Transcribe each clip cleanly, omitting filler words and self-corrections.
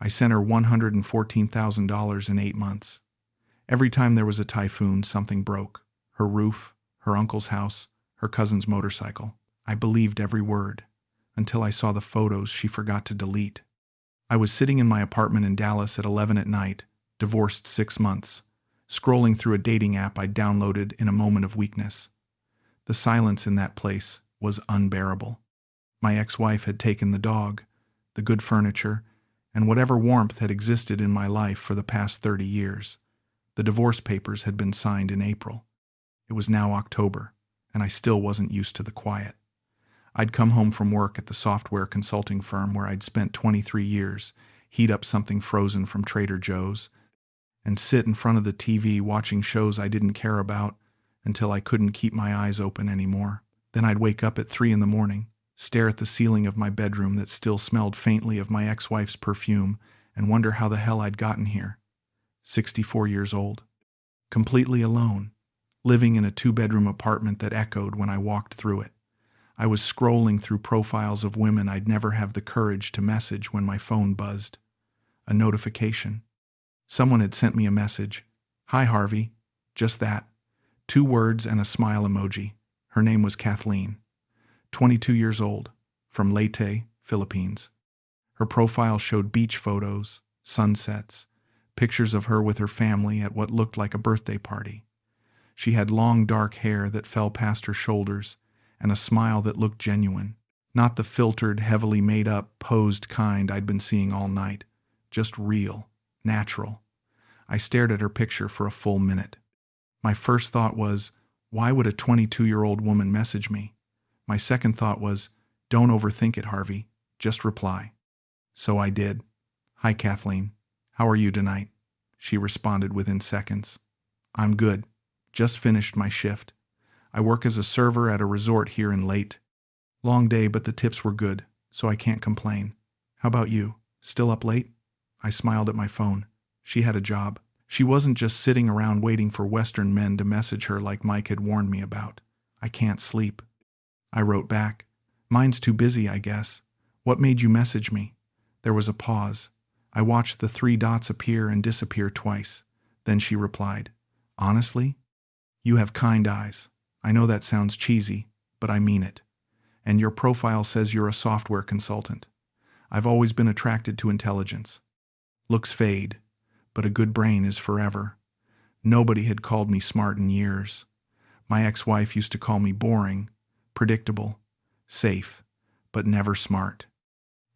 I sent her $114,000 in 8 months. Every time there was a typhoon, something broke. Her roof, her uncle's house, her cousin's motorcycle. I believed every word, until I saw the photos she forgot to delete. I was sitting in my apartment in Dallas at 11 at night, divorced 6 months, scrolling through a dating app I'd downloaded in a moment of weakness. The silence in that place was unbearable. My ex-wife had taken the dog, the good furniture, and whatever warmth had existed in my life for the past 30 years. The divorce papers had been signed in April. It was now October, and I still wasn't used to the quiet. I'd come home from work at the software consulting firm where I'd spent 23 years, heat up something frozen from Trader Joe's, and sit in front of the TV watching shows I didn't care about until I couldn't keep my eyes open anymore. Then I'd wake up at 3 in the morning, stare at the ceiling of my bedroom that still smelled faintly of my ex-wife's perfume, and wonder how the hell I'd gotten here. 64 years old, completely alone, living in a 2-bedroom apartment that echoed when I walked through it. I was scrolling through profiles of women I'd never have the courage to message when my phone buzzed. A notification. Someone had sent me a message. "Hi, Harvey." Just that. 2 words and a smile emoji. Her name was Kathleen. 22 years old, from Leyte, Philippines. Her profile showed beach photos, sunsets, pictures of her with her family at what looked like a birthday party. She had long dark hair that fell past her shoulders and a smile that looked genuine, not the filtered, heavily made-up, posed kind I'd been seeing all night, just real, natural. I stared at her picture for a full minute. My first thought was, why would a 22-year-old woman message me? My second thought was, don't overthink it, Harvey. Just reply. So I did. "Hi, Kathleen. How are you tonight?" She responded within seconds. "I'm good. Just finished my shift. I work as a server at a resort here in Leyte. Long day, but the tips were good, so I can't complain. How about you? Still up late?" I smiled at my phone. She had a job. She wasn't just sitting around waiting for Western men to message her like Mike had warned me about. "I can't sleep." I wrote back, "Mine's too busy, I guess. What made you message me?" There was a pause. I watched the 3 dots appear and disappear twice. Then she replied, "Honestly, you have kind eyes. I know that sounds cheesy, but I mean it. And your profile says you're a software consultant. I've always been attracted to intelligence. Looks fade, but a good brain is forever. Nobody had called me smart in years. My ex-wife used to call me boring, predictable, safe, but never smart.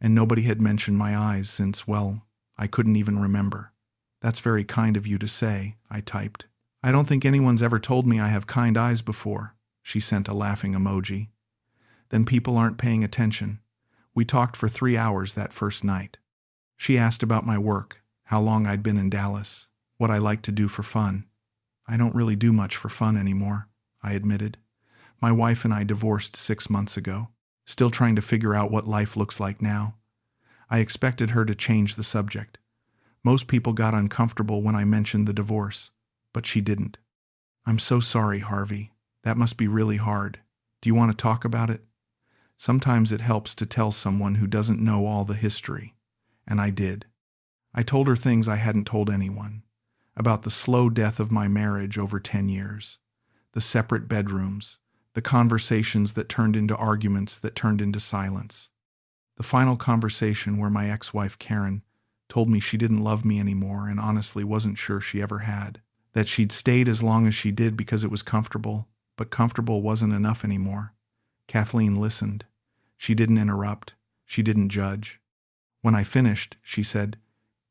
And nobody had mentioned my eyes since, well, I couldn't even remember. That's very kind of you to say," I typed. "I don't think anyone's ever told me I have kind eyes before." She sent a laughing emoji. "Then people aren't paying attention. We talked for 3 hours that first night. She asked about my work, how long I'd been in Dallas, what I like to do for fun. I don't really do much for fun anymore," I admitted. "My wife and I divorced 6 months ago, still trying to figure out what life looks like now." I expected her to change the subject. Most people got uncomfortable when I mentioned the divorce, but she didn't. "I'm so sorry, Harvey. That must be really hard. Do you want to talk about it?" Sometimes it helps to tell someone who doesn't know all the history. And I did. I told her things I hadn't told anyone. About the slow death of my marriage over 10 years. The separate bedrooms. The conversations that turned into arguments that turned into silence. The final conversation where my ex-wife Karen told me she didn't love me anymore and honestly wasn't sure she ever had. That she'd stayed as long as she did because it was comfortable, but comfortable wasn't enough anymore. Kathleen listened. She didn't interrupt. She didn't judge. When I finished, she said,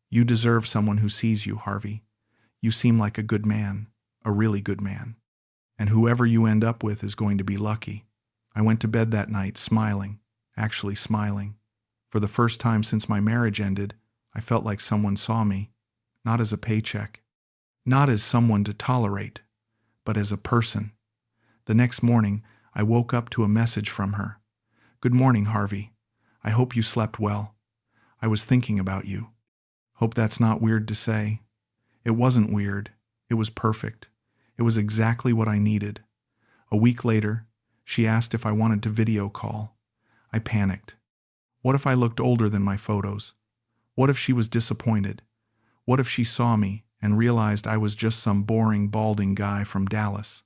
"You deserve someone who sees you, Harvey. You seem like a good man, a really good man. And whoever you end up with is going to be lucky." I went to bed that night smiling, actually smiling. For the first time since my marriage ended, I felt like someone saw me, not as a paycheck, not as someone to tolerate, but as a person. The next morning, I woke up to a message from her. "Good morning, Harvey. I hope you slept well. I was thinking about you." Hope that's not weird to say. It wasn't weird. It was perfect. It was exactly what I needed. A week later, she asked if I wanted to video call. I panicked. What if I looked older than my photos? What if she was disappointed? What if she saw me and realized I was just some boring, balding guy from Dallas?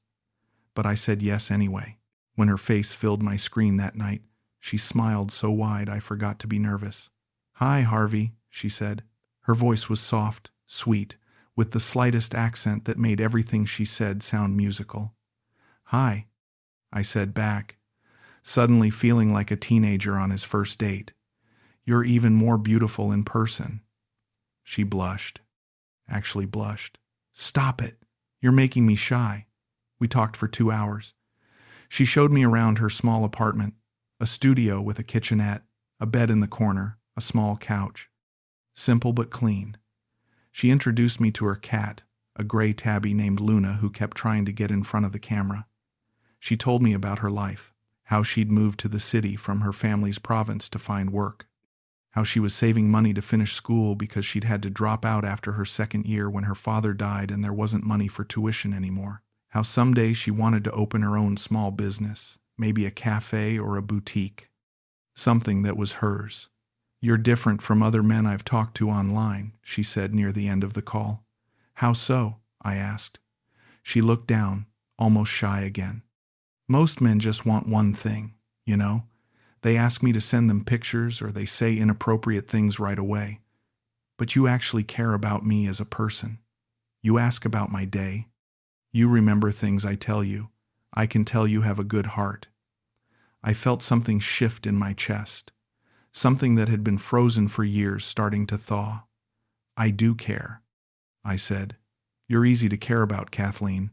But I said yes anyway. When her face filled my screen that night, she smiled so wide I forgot to be nervous. "Hi, Harvey," she said. Her voice was soft, sweet, with the slightest accent that made everything she said sound musical. "Hi," I said back, suddenly feeling like a teenager on his first date. "You're even more beautiful in person." She blushed. Actually blushed. "Stop it. You're making me shy." We talked for 2 hours. She showed me around her small apartment, a studio with a kitchenette, a bed in the corner, a small couch. Simple but clean. She introduced me to her cat, a gray tabby named Luna who kept trying to get in front of the camera. She told me about her life, how she'd moved to the city from her family's province to find work, how she was saving money to finish school because she'd had to drop out after her second year when her father died and there wasn't money for tuition anymore, how someday she wanted to open her own small business, maybe a cafe or a boutique, something that was hers. "You're different from other men I've talked to online," she said near the end of the call. "How so?" I asked. She looked down, almost shy again. "Most men just want one thing, you know? They ask me to send them pictures or they say inappropriate things right away. But you actually care about me as a person. You ask about my day. You remember things I tell you. I can tell you have a good heart." I felt something shift in my chest, something that had been frozen for years starting to thaw. "I do care," I said. "You're easy to care about, Kathleen."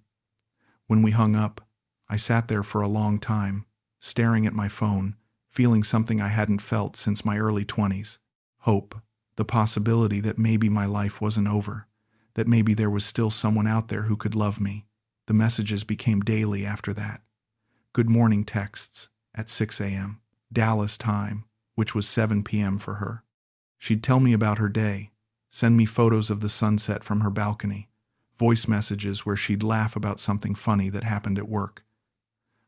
When we hung up, I sat there for a long time, staring at my phone, feeling something I hadn't felt since my early 20s. Hope, the possibility that maybe my life wasn't over, that maybe there was still someone out there who could love me. The messages became daily after that. Good morning texts at 6 a.m., Dallas time, which was 7 p.m. for her. She'd tell me about her day, send me photos of the sunset from her balcony, voice messages where she'd laugh about something funny that happened at work.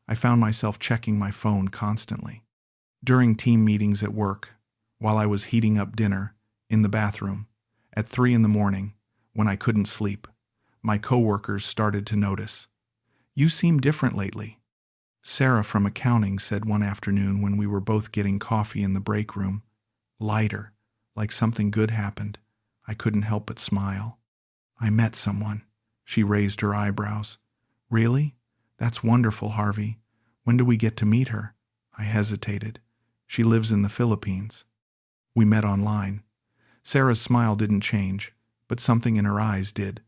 I found myself checking my phone constantly. During team meetings at work, while I was heating up dinner, in the bathroom, at 3 in the morning, when I couldn't sleep, my coworkers started to notice. "You seem different lately," Sarah from accounting said one afternoon when we were both getting coffee in the break room. "Lighter, like something good happened." I couldn't help but smile. "I met someone." She raised her eyebrows. "Really? That's wonderful, Harvey. When do we get to meet her?" I hesitated. "She lives in the Philippines." "We met online." Sarah's smile didn't change, but something in her eyes did.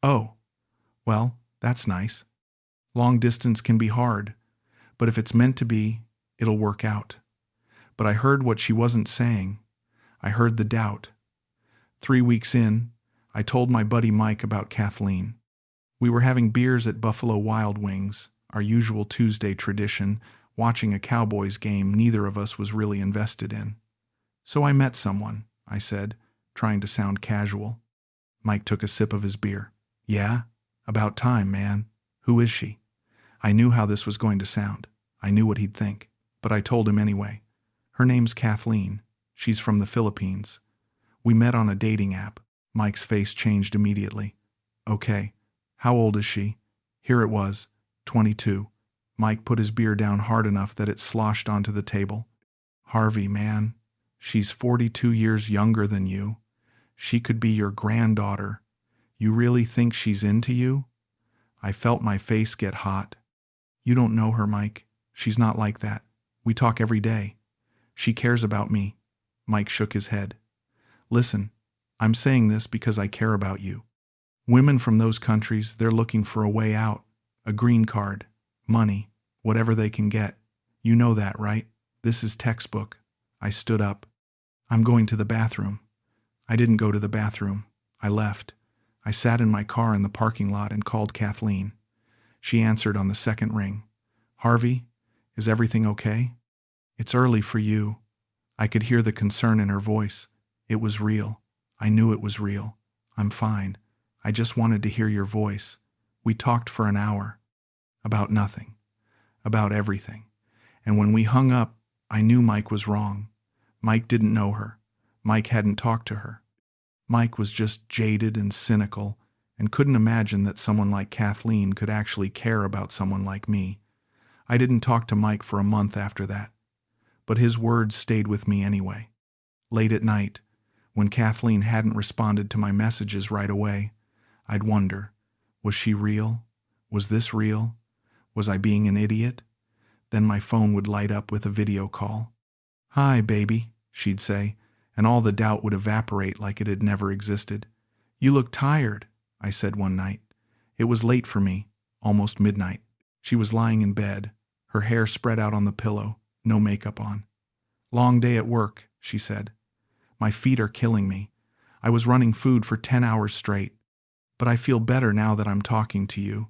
"Oh, well, that's nice. Long distance can be hard, but if it's meant to be, it'll work out." But I heard what she wasn't saying. I heard the doubt. 3 weeks in, I told my buddy Mike about Kathleen. We were having beers at Buffalo Wild Wings, our usual Tuesday tradition, watching a Cowboys game neither of us was really invested in. "So I met someone," I said, trying to sound casual. Mike took a sip of his beer. "Yeah? About time, man. Who is she?" I knew how this was going to sound. I knew what he'd think, but I told him anyway. "Her name's Kathleen. She's from the Philippines. We met on a dating app." Mike's face changed immediately. "Okay. How old is she?" Here it was, 22. Mike put his beer down hard enough that it sloshed onto the table. "Harvey, man, she's 42 years younger than you. She could be your granddaughter. You really think she's into you?" I felt my face get hot. "You don't know her, Mike. She's not like that. We talk every day. She cares about me." Mike shook his head. "Listen, I'm saying this because I care about you. Women from those countries, they're looking for a way out, a green card, money, whatever they can get. You know that, right? This is textbook." I stood up. "I'm going to the bathroom." I didn't go to the bathroom. I left. I sat in my car in the parking lot and called Kathleen. She answered on the second ring. "Harvey, is everything okay?" "It's early for you." I could hear the concern in her voice. It was real. I knew it was real. "I'm fine. I just wanted to hear your voice." We talked for an hour. About nothing. About everything. And when we hung up, I knew Mike was wrong. Mike didn't know her. Mike hadn't talked to her. Mike was just jaded and cynical and couldn't imagine that someone like Kathleen could actually care about someone like me. I didn't talk to Mike for a month after that, but his words stayed with me anyway. Late at night, when Kathleen hadn't responded to my messages right away, I'd wonder, was she real? Was this real? Was I being an idiot? Then my phone would light up with a video call. "Hi, baby," she'd say, and all the doubt would evaporate like it had never existed. "You look tired," I said one night. It was late for me, almost midnight. She was lying in bed, her hair spread out on the pillow, no makeup on. "Long day at work," she said. "My feet are killing me. I was running food for 10 hours straight. But I feel better now that I'm talking to you.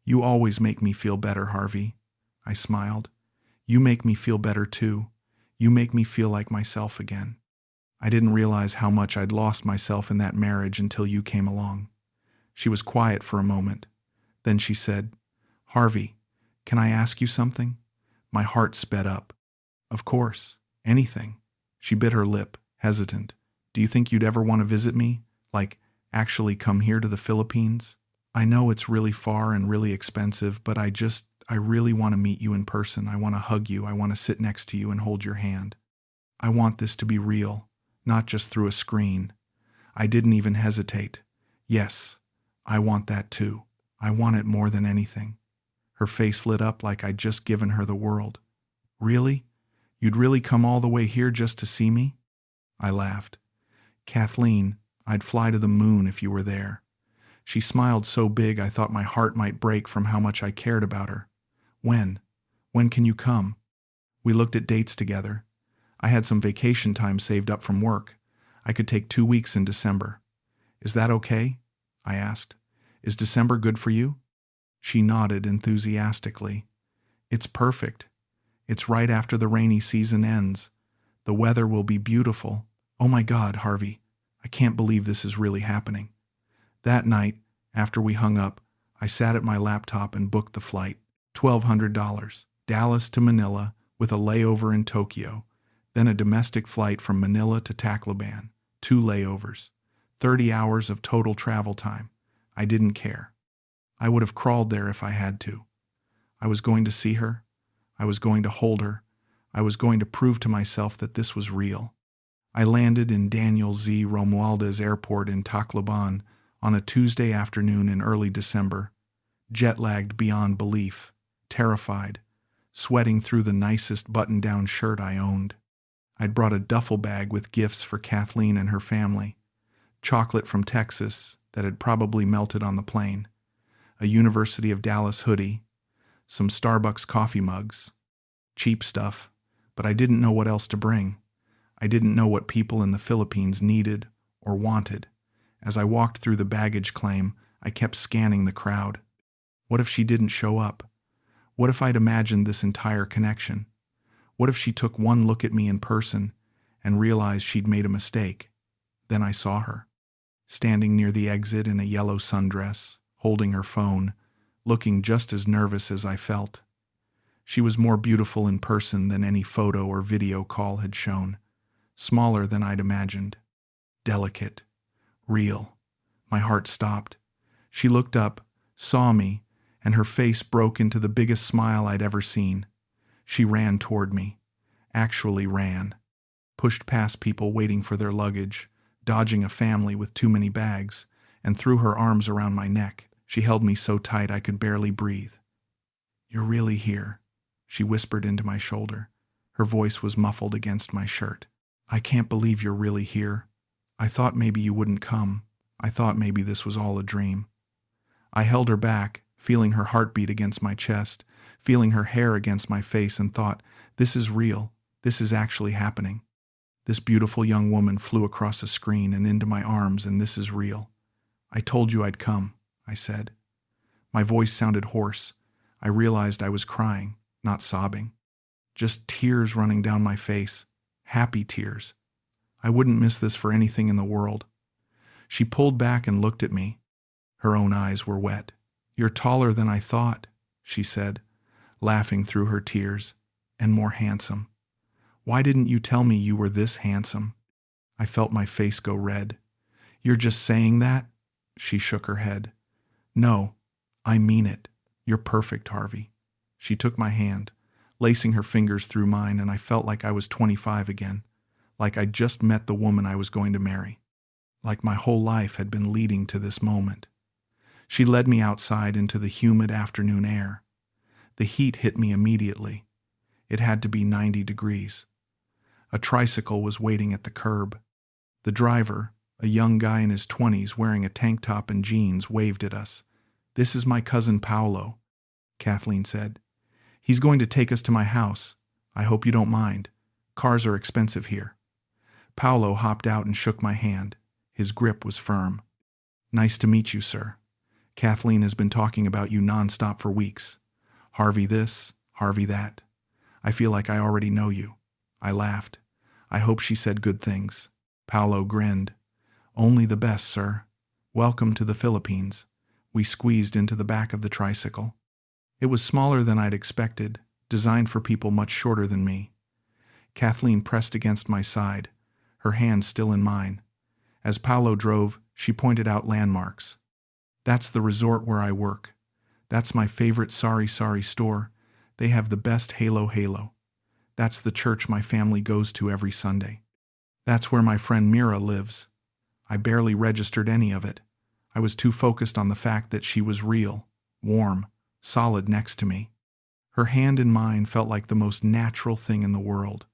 You always make me feel better, Harvey." I smiled. "You make me feel better too. You make me feel like myself again." I didn't realize how much I'd lost myself in that marriage until you came along. She was quiet for a moment. Then she said, "Harvey, can I ask you something?" My heart sped up. "Of course, anything." She bit her lip, hesitant. "Do you think you'd ever want to visit me? Like, actually come here to the Philippines? I know it's really far and really expensive, but I really want to meet you in person. I want to hug you. I want to sit next to you and hold your hand. I want this to be real, not just through a screen." I didn't even hesitate. "Yes, I want that too. I want it more than anything." Her face lit up like I'd just given her the world. "Really? You'd really come all the way here just to see me?" I laughed. "Kathleen, I'd fly to the moon if you were there." She smiled so big I thought my heart might break from how much I cared about her. When? When can you come?" We looked at dates together. I had some vacation time saved up from work. I could take 2 weeks in December. "Is that okay?" I asked. "Is December good for you?" She nodded enthusiastically. "It's perfect. It's right after the rainy season ends. The weather will be beautiful. Oh my God, Harvey, I can't believe this is really happening." That night, after we hung up, I sat at my laptop and booked the flight. $1,200, Dallas to Manila, with a layover in Tokyo, then a domestic flight from Manila to Tacloban, 2 layovers, 30 hours of total travel time. I didn't care. I would have crawled there if I had to. I was going to see her. I was going to hold her. I was going to prove to myself that this was real. I landed in Daniel Z. Romualdez Airport in Tacloban on a Tuesday afternoon in early December, jet-lagged beyond belief, terrified, sweating through the nicest button-down shirt I owned. I'd brought a duffel bag with gifts for Kathleen and her family, chocolate from Texas that had probably melted on the plane, a University of Dallas hoodie, some Starbucks coffee mugs, cheap stuff, but I didn't know what else to bring. I didn't know what people in the Philippines needed or wanted. As I walked through the baggage claim, I kept scanning the crowd. What if she didn't show up? What if I'd imagined this entire connection? What if she took one look at me in person and realized she'd made a mistake? Then I saw her, standing near the exit in a yellow sundress, holding her phone, looking just as nervous as I felt. She was more beautiful in person than any photo or video call had shown, smaller than I'd imagined, delicate, real. My heart stopped. She looked up, saw me, and her face broke into the biggest smile I'd ever seen. She ran toward me, actually ran, pushed past people waiting for their luggage, dodging a family with too many bags, and threw her arms around my neck. She held me so tight I could barely breathe. "You're really here," she whispered into my shoulder. Her voice was muffled against my shirt. "I can't believe you're really here. I thought maybe you wouldn't come. I thought maybe this was all a dream." I held her back, feeling her heartbeat against my chest, feeling her hair against my face, and thought, this is real. This is actually happening. This beautiful young woman flew across a screen and into my arms, and this is real. "I told you I'd come," I said. My voice sounded hoarse. I realized I was crying, not sobbing. Just tears running down my face. Happy tears. I wouldn't miss this for anything in the world. She pulled back and looked at me. Her own eyes were wet. "You're taller than I thought," she said, laughing through her tears, "and more handsome. Why didn't you tell me you were this handsome?" I felt my face go red. You're just saying that? She shook her head. No, I mean it. You're perfect, Harvey. She took my hand, lacing her fingers through mine, and I felt like I was 25 again, like I'd just met the woman I was going to marry, like my whole life had been leading to this moment. She led me outside into the humid afternoon air. The heat hit me immediately. It had to be 90 degrees. A tricycle was waiting at the curb. The driver, a young guy in his 20s wearing a tank top and jeans, waved at us. "This is my cousin Paolo," Kathleen said. "He's going to take us to my house. I hope you don't mind. Cars are expensive here." Paolo hopped out and shook my hand. His grip was firm. "Nice to meet you, sir. Kathleen has been talking about you nonstop for weeks. Harvey this, Harvey that. I feel like I already know you." I laughed. I hope she said good things. Paolo grinned. "Only the best, sir. Welcome to the Philippines." We squeezed into the back of the tricycle. It was smaller than I'd expected, designed for people much shorter than me. Kathleen pressed against my side, her hand still in mine. As Paolo drove, she pointed out landmarks. "That's the resort where I work. That's my favorite Sorry store. They have the best halo. That's the church my family goes to every Sunday. That's where my friend Mira lives." I barely registered any of it. I was too focused on the fact that she was real, warm, solid next to me. Her hand in mine felt like the most natural thing in the world.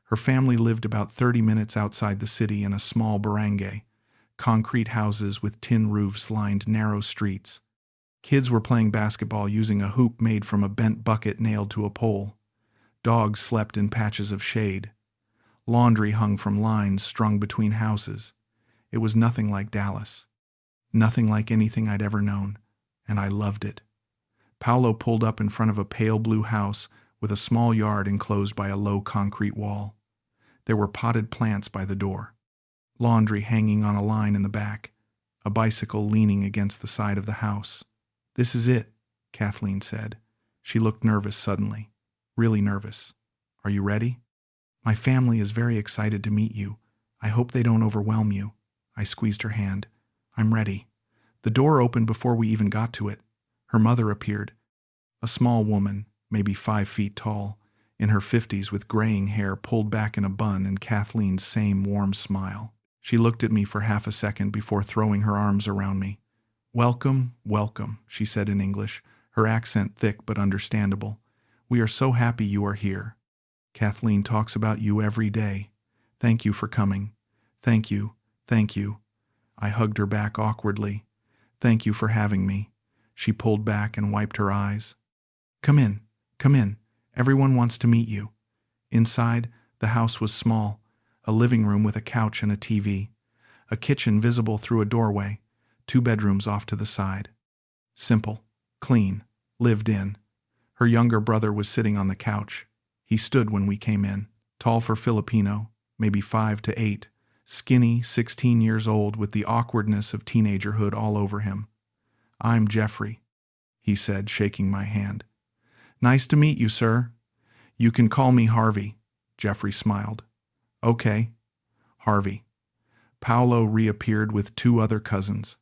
Her family lived about 30 minutes outside the city in a small barangay, concrete houses with tin roofs lined narrow streets. Kids were playing basketball using a hoop made from a bent bucket nailed to a pole. Dogs slept in patches of shade. Laundry hung from lines strung between houses. It was nothing like Dallas. Nothing like anything I'd ever known, and I loved it. Paolo pulled up in front of a pale blue house with a small yard enclosed by a low concrete wall. There were potted plants by the door, laundry hanging on a line in the back, a bicycle leaning against the side of the house. "This is it," Kathleen said. She looked nervous suddenly, really nervous. "Are you ready?" "My family is very excited to meet you. I hope they don't overwhelm you." I squeezed her hand. "I'm ready." The door opened before we even got to it. Her mother appeared, a small woman, maybe 5 feet tall, in her 50s with graying hair pulled back in a bun and Kathleen's same warm smile. She looked at me for half a second before throwing her arms around me. Welcome," she said in English, her accent thick but understandable. "We are so happy you are here. Kathleen talks about you every day. Thank you for coming. Thank you. I hugged her back awkwardly. "Thank you for having me." She pulled back and wiped her eyes. Come in. Everyone wants to meet you." Inside, the house was small, a living room with a couch and a TV, a kitchen visible through a doorway, 2 bedrooms off to the side. Simple, clean, lived in. Her younger brother was sitting on the couch. He stood when we came in, tall for Filipino, maybe 5 to 8, skinny, 16 years old with the awkwardness of teenagerhood all over him. "I'm Jeffrey," he said, shaking my hand. "Nice to meet you, sir." "You can call me Harvey," Jeffrey smiled. "Okay, Harvey." Paolo reappeared with 2 other cousins,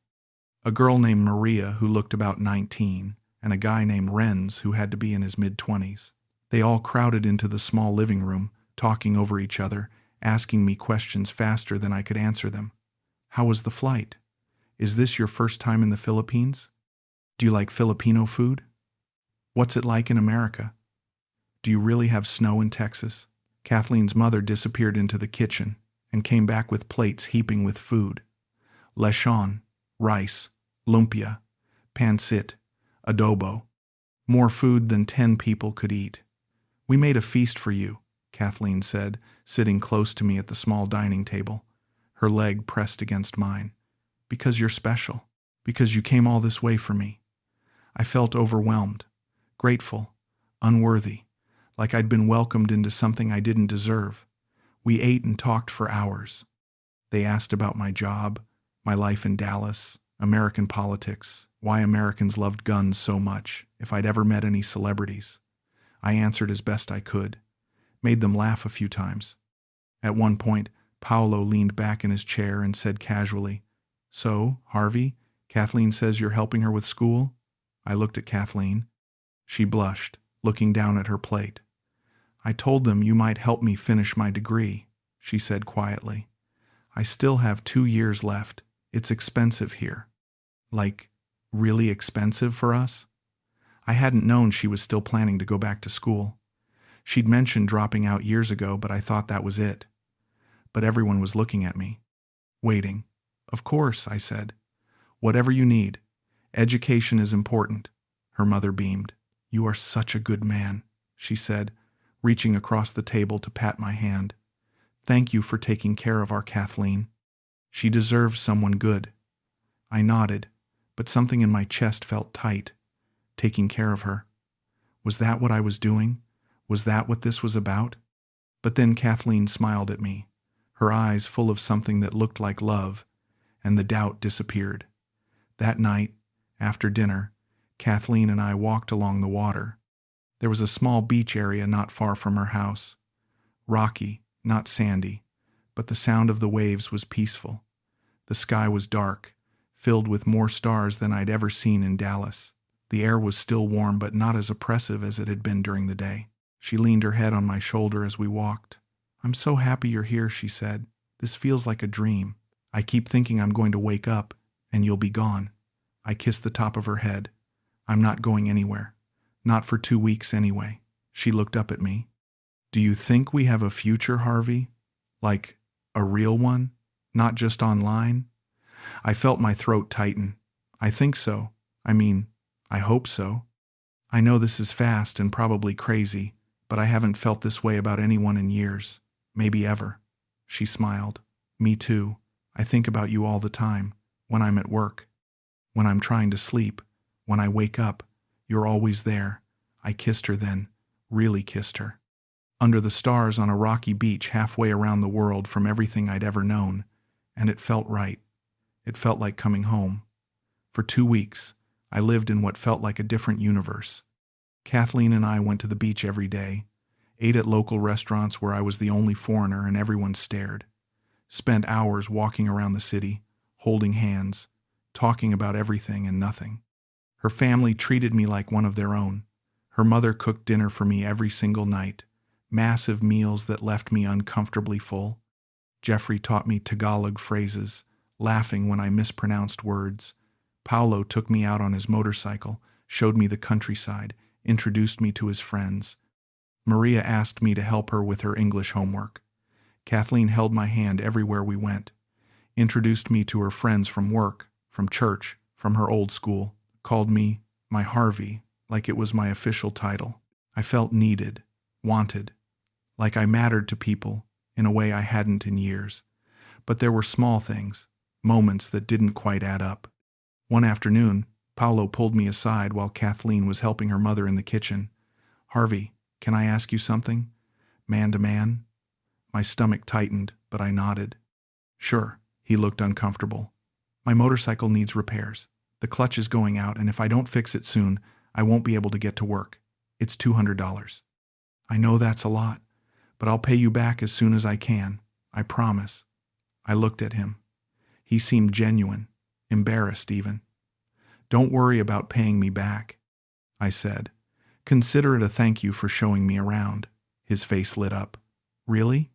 a girl named Maria who looked about 19, and a guy named Renz who had to be in his mid-20s. They all crowded into the small living room, talking over each other, asking me questions faster than I could answer them. "How was the flight? Is this your first time in the Philippines? Do you like Filipino food? What's it like in America? Do you really have snow in Texas?" Kathleen's mother disappeared into the kitchen and came back with plates heaping with food. Lechon, rice, lumpia, pancit, adobo. More food than 10 people could eat. "We made a feast for you," Kathleen said, sitting close to me at the small dining table, her leg pressed against mine. "Because you're special. Because you came all this way for me." I felt overwhelmed, grateful, unworthy, like I'd been welcomed into something I didn't deserve. We ate and talked for hours. They asked about my job, my life in Dallas, American politics, why Americans loved guns so much, if I'd ever met any celebrities. I answered as best I could, made them laugh a few times. At one point, Paolo leaned back in his chair and said casually, "So, Harvey, Kathleen says you're helping her with school?" I looked at Kathleen. She blushed, looking down at her plate. "I told them you might help me finish my degree," she said quietly. "I still have 2 years left. It's expensive here." "Like, really expensive for us?" I hadn't known she was still planning to go back to school. She'd mentioned dropping out years ago, but I thought that was it. But everyone was looking at me, waiting. "Of course," I said. "Whatever you need. Education is important." Her mother beamed. "You are such a good man," she said, reaching across the table to pat my hand. "Thank you for taking care of our Kathleen. She deserves someone good." I nodded, but something in my chest felt tight. Taking care of her. Was that what I was doing? Was that what this was about? But then Kathleen smiled at me, her eyes full of something that looked like love, and the doubt disappeared. That night, after dinner, Kathleen and I walked along the water. There was a small beach area not far from her house. Rocky, not sandy, but the sound of the waves was peaceful. The sky was dark, filled with more stars than I'd ever seen in Dallas. The air was still warm but not as oppressive as it had been during the day. She leaned her head on my shoulder as we walked. "I'm so happy you're here," she said. "This feels like a dream. I keep thinking I'm going to wake up and you'll be gone." I kissed the top of her head. "I'm not going anywhere. Not for 2 weeks anyway." She looked up at me. "Do you think we have a future, Harvey? Like, a real one? Not just online?" I felt my throat tighten. "I think so. I hope so. I know this is fast and probably crazy, but I haven't felt this way about anyone in years. Maybe ever." She smiled. "Me too. I think about you all the time. When I'm at work. When I'm trying to sleep. When I wake up. You're always there." I kissed her then. Really kissed her. Under the stars on a rocky beach halfway around the world from everything I'd ever known. And it felt right. It felt like coming home. For 2 weeks, I lived in what felt like a different universe. Kathleen and I went to the beach every day, ate at local restaurants where I was the only foreigner and everyone stared, spent hours walking around the city, holding hands, talking about everything and nothing. Her family treated me like one of their own. Her mother cooked dinner for me every single night, massive meals that left me uncomfortably full. Jeffrey taught me Tagalog phrases, laughing when I mispronounced words. Paolo took me out on his motorcycle, showed me the countryside, introduced me to his friends. Maria asked me to help her with her English homework. Kathleen held my hand everywhere we went, introduced me to her friends from work, from church, from her old school, called me my Harvey, like it was my official title. I felt needed, wanted, like I mattered to people in a way I hadn't in years. But there were small things, moments that didn't quite add up. One afternoon, Paolo pulled me aside while Kathleen was helping her mother in the kitchen. "Harvey, can I ask you something? Man to man?" My stomach tightened, but I nodded. "Sure." He looked uncomfortable. "My motorcycle needs repairs. The clutch is going out, and if I don't fix it soon, I won't be able to get to work. It's $200. I know that's a lot, but I'll pay you back as soon as I can. I promise." I looked at him. He seemed genuine, embarrassed even. "Don't worry about paying me back," I said. "Consider it a thank you for showing me around." His face lit up. "Really?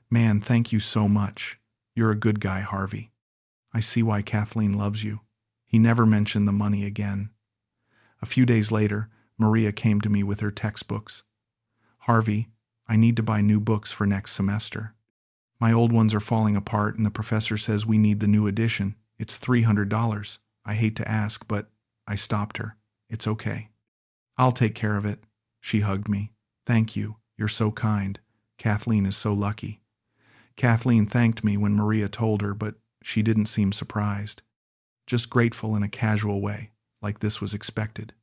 Man, thank you so much. You're a good guy, Harvey. I see why Kathleen loves you." He never mentioned the money again. A few days later, Maria came to me with her textbooks. "Harvey, I need to buy new books for next semester. My old ones are falling apart and the professor says we need the new edition. It's $300. I hate to ask, but..." I stopped her. "It's okay. I'll take care of it." She hugged me. "Thank you. You're so kind. Kathleen is so lucky." Kathleen thanked me when Maria told her, but she didn't seem surprised. Just grateful in a casual way, like this was expected.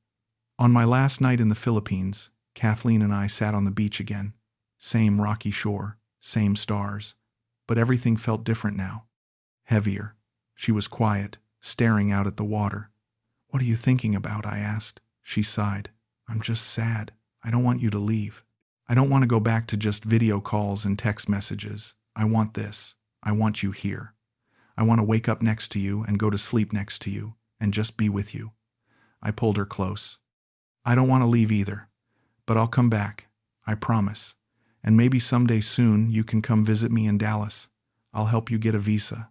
On my last night in the Philippines, Kathleen and I sat on the beach again. Same rocky shore, same stars. But everything felt different now. Heavier. She was quiet, staring out at the water. "What are you thinking about?" I asked. She sighed. "I'm just sad. I don't want you to leave. I don't want to go back to just video calls and text messages. I want this. I want you here. I want to wake up next to you and go to sleep next to you and just be with you." I pulled her close. "I don't want to leave either, but I'll come back. I promise. And maybe someday soon you can come visit me in Dallas. I'll help you get a visa.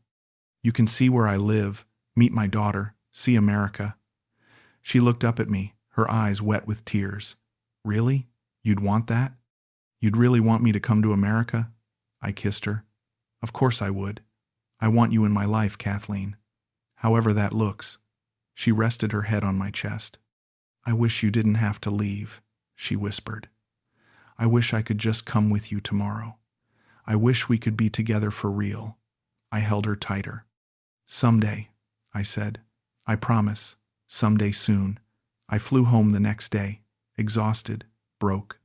You can see where I live, meet my daughter, see America." She looked up at me, her eyes wet with tears. "Really? You'd want that? You'd really want me to come to America?" I kissed her. "Of course I would. I want you in my life, Kathleen. However that looks." She rested her head on my chest. "I wish you didn't have to leave," she whispered. "I wish I could just come with you tomorrow. I wish we could be together for real." I held her tighter. "Someday," I said. "I promise. Someday soon." I flew home the next day, exhausted, broke.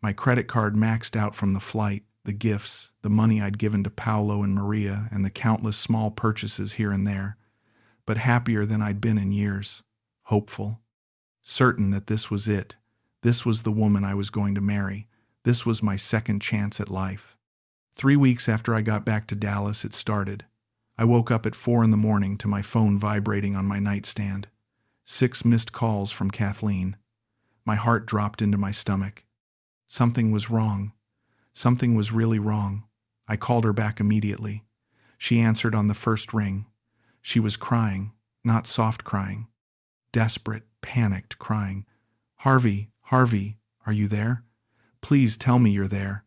My credit card maxed out from the flight, the gifts, the money I'd given to Paolo and Maria, and the countless small purchases here and there, but happier than I'd been in years, hopeful, certain that this was it. This was the woman I was going to marry. This was my second chance at life. 3 weeks after I got back to Dallas, it started. I woke up at 4 in the morning to my phone vibrating on my nightstand. 6 missed calls from Kathleen. My heart dropped into my stomach. Something was wrong. Something was really wrong. I called her back immediately. She answered on the first ring. She was crying, not soft crying. Desperate, panicked crying. "Harvey, Harvey, are you there? Please tell me you're there."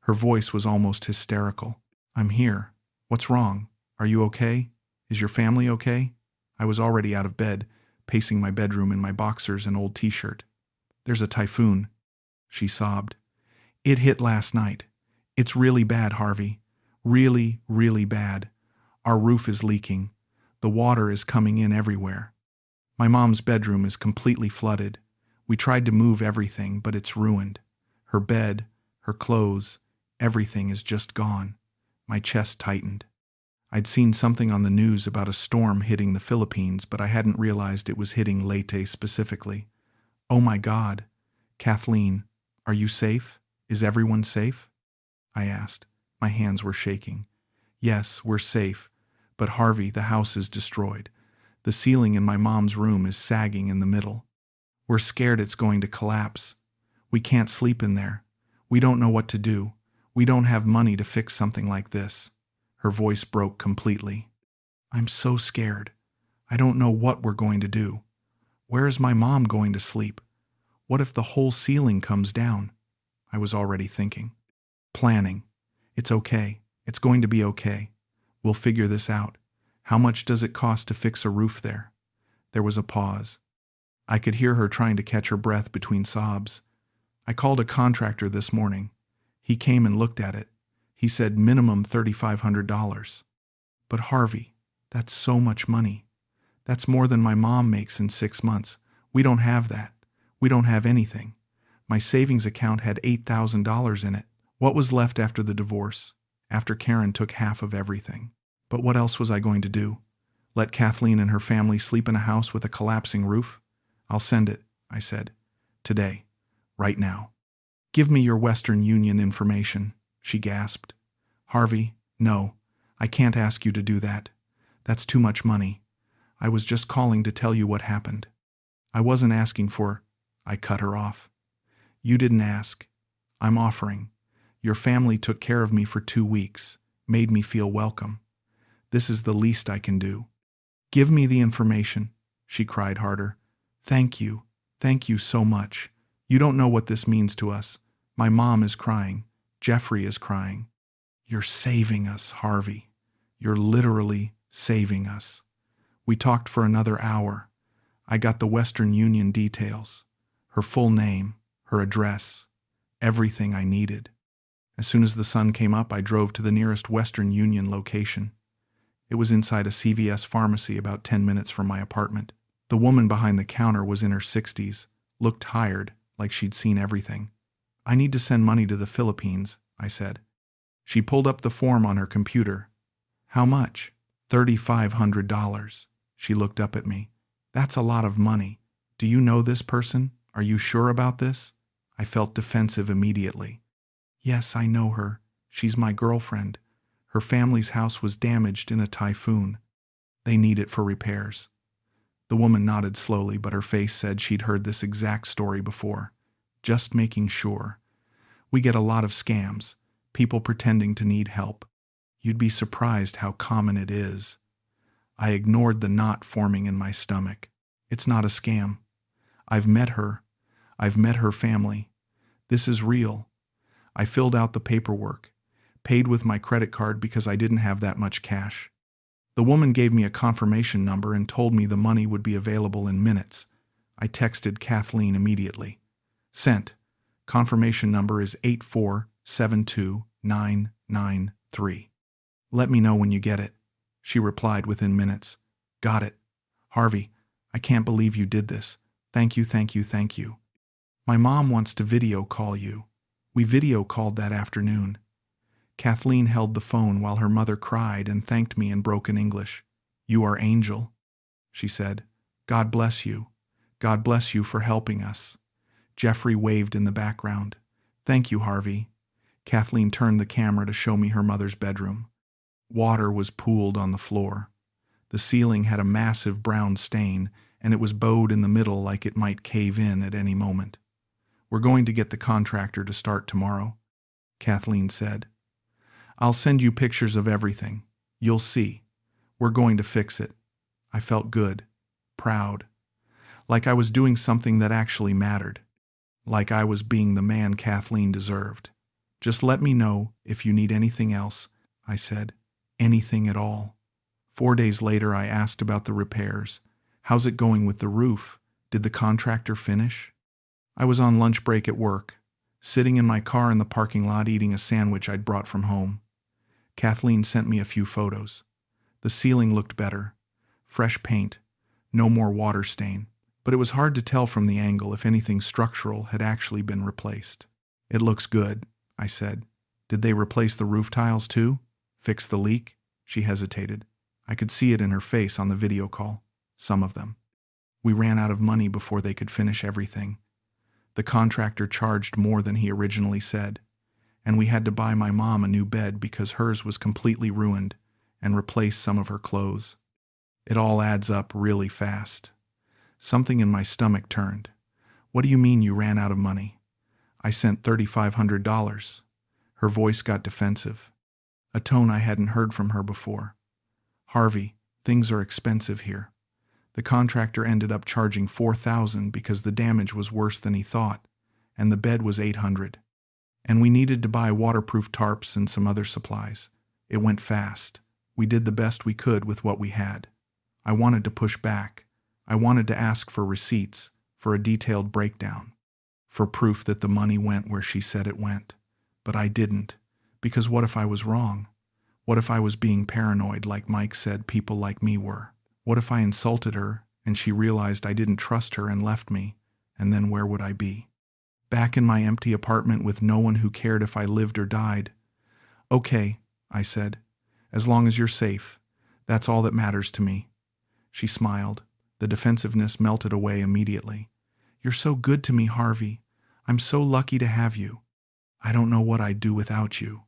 Her voice was almost hysterical. "I'm here. What's wrong? Are you okay? Is your family okay?" I was already out of bed, pacing my bedroom in my boxers and old t-shirt. "There's a typhoon," she sobbed. "It hit last night. It's really bad, Harvey. Really, really bad. Our roof is leaking. The water is coming in everywhere. My mom's bedroom is completely flooded. We tried to move everything, but it's ruined. Her bed, her clothes, everything is just gone." My chest tightened. I'd seen something on the news about a storm hitting the Philippines, but I hadn't realized it was hitting Leyte specifically. "Oh my God. Kathleen, are you safe? Is everyone safe?" I asked. My hands were shaking. "Yes, we're safe. But Harvey, the house is destroyed. The ceiling in my mom's room is sagging in the middle. We're scared it's going to collapse. We can't sleep in there. We don't know what to do. We don't have money to fix something like this." Her voice broke completely. "I'm so scared. I don't know what we're going to do. Where is my mom going to sleep? What if the whole ceiling comes down?" I was already thinking. Planning. "It's okay. It's going to be okay. We'll figure this out. How much does it cost to fix a roof there?" There was a pause. I could hear her trying to catch her breath between sobs. "I called a contractor this morning. He came and looked at it. He said minimum $3,500. But Harvey, that's so much money. That's more than my mom makes in 6 months. We don't have that. We don't have anything. My savings account had $8,000 in it. What was left after the divorce? After Karen took half of everything. But what else was I going to do? Let Kathleen and her family sleep in a house with a collapsing roof? "I'll send it," I said. "Today. Right now." "Give me your Western Union information," she gasped. "Harvey, no. I can't ask you to do that. That's too much money. I was just calling to tell you what happened. I wasn't asking for—" I cut her off. "You didn't ask. I'm offering. Your family took care of me for 2 weeks, made me feel welcome. This is the least I can do." "Give me the information," she cried harder. "Thank you. Thank you so much. You don't know what this means to us. My mom is crying. Jeffrey is crying. You're saving us, Harvey. You're literally saving us." We talked for another hour. I got the Western Union details, her full name, her address, everything I needed. As soon as the sun came up, I drove to the nearest Western Union location. It was inside a CVS pharmacy about 10 minutes from my apartment. The woman behind the counter was in her 60s, looked tired, like she'd seen everything. "I need to send money to the Philippines," I said. She pulled up the form on her computer. "How much?" $3,500. She looked up at me. "That's a lot of money. Do you know this person? Are you sure about this?" I felt defensive immediately. "Yes, I know her. She's my girlfriend." Her family's house was damaged in a typhoon. They need it for repairs. The woman nodded slowly, but her face said she'd heard this exact story before. Just making sure. We get a lot of scams, people pretending to need help. You'd be surprised how common it is. I ignored the knot forming in my stomach. It's not a scam. I've met her. I've met her family. This is real. I filled out the paperwork, paid with my credit card because I didn't have that much cash. The woman gave me a confirmation number and told me the money would be available in minutes. I texted Kathleen immediately. Sent. Confirmation number is 8472993. Let me know when you get it. She replied within minutes. Got it. Harvey, I can't believe you did this. Thank you, thank you, thank you. My mom wants to video call you. We video called that afternoon. Kathleen held the phone while her mother cried and thanked me in broken English. You are angel, she said. God bless you. God bless you for helping us. Jeffrey waved in the background. Thank you, Harvey. Kathleen turned the camera to show me her mother's bedroom. Water was pooled on the floor. The ceiling had a massive brown stain, and it was bowed in the middle like it might cave in at any moment. We're going to get the contractor to start tomorrow, Kathleen said. I'll send you pictures of everything. You'll see. We're going to fix it. I felt good, proud, like I was doing something that actually mattered, like I was being the man Kathleen deserved. Just let me know if you need anything else, I said. Anything at all. 4 days later, I asked about the repairs. How's it going with the roof? Did the contractor finish? I was on lunch break at work, sitting in my car in the parking lot eating a sandwich I'd brought from home. Kathleen sent me a few photos. The ceiling looked better. Fresh paint. No more water stain. But it was hard to tell from the angle if anything structural had actually been replaced. It looks good, I said. Did they replace the roof tiles too? Fix the leak? She hesitated. I could see it in her face on the video call. Some of them. We ran out of money before they could finish everything. The contractor charged more than he originally said, and we had to buy my mom a new bed because hers was completely ruined, and replace some of her clothes. It all adds up really fast. Something in my stomach turned. What do you mean you ran out of money? I sent $3,500. Her voice got defensive, a tone I hadn't heard from her before. Harvey, things are expensive here. The contractor ended up charging $4,000 because the damage was worse than he thought, and the bed was $800. And we needed to buy waterproof tarps and some other supplies. It went fast. We did the best we could with what we had. I wanted to push back. I wanted to ask for receipts, for a detailed breakdown, for proof that the money went where she said it went. But I didn't, because what if I was wrong? What if I was being paranoid like Mike said people like me were? What if I insulted her and she realized I didn't trust her and left me, and then where would I be? Back in my empty apartment with no one who cared if I lived or died. Okay, I said, as long as you're safe. That's all that matters to me. She smiled. The defensiveness melted away immediately. You're so good to me, Harvey. I'm so lucky to have you. I don't know what I'd do without you.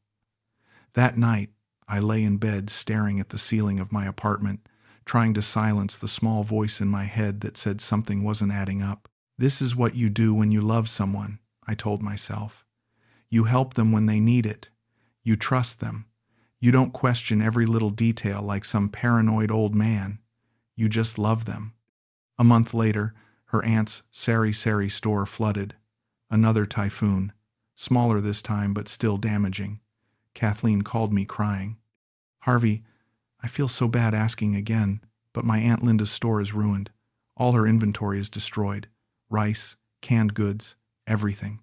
That night, I lay in bed staring at the ceiling of my apartment, trying to silence the small voice in my head that said something wasn't adding up. This is what you do when you love someone, I told myself. You help them when they need it. You trust them. You don't question every little detail like some paranoid old man. You just love them. A month later, her aunt's sari-sari store flooded. Another typhoon. Smaller this time, but still damaging. Kathleen called me crying. Harvey, I feel so bad asking again, but my Aunt Linda's store is ruined. All her inventory is destroyed. Rice, canned goods, everything.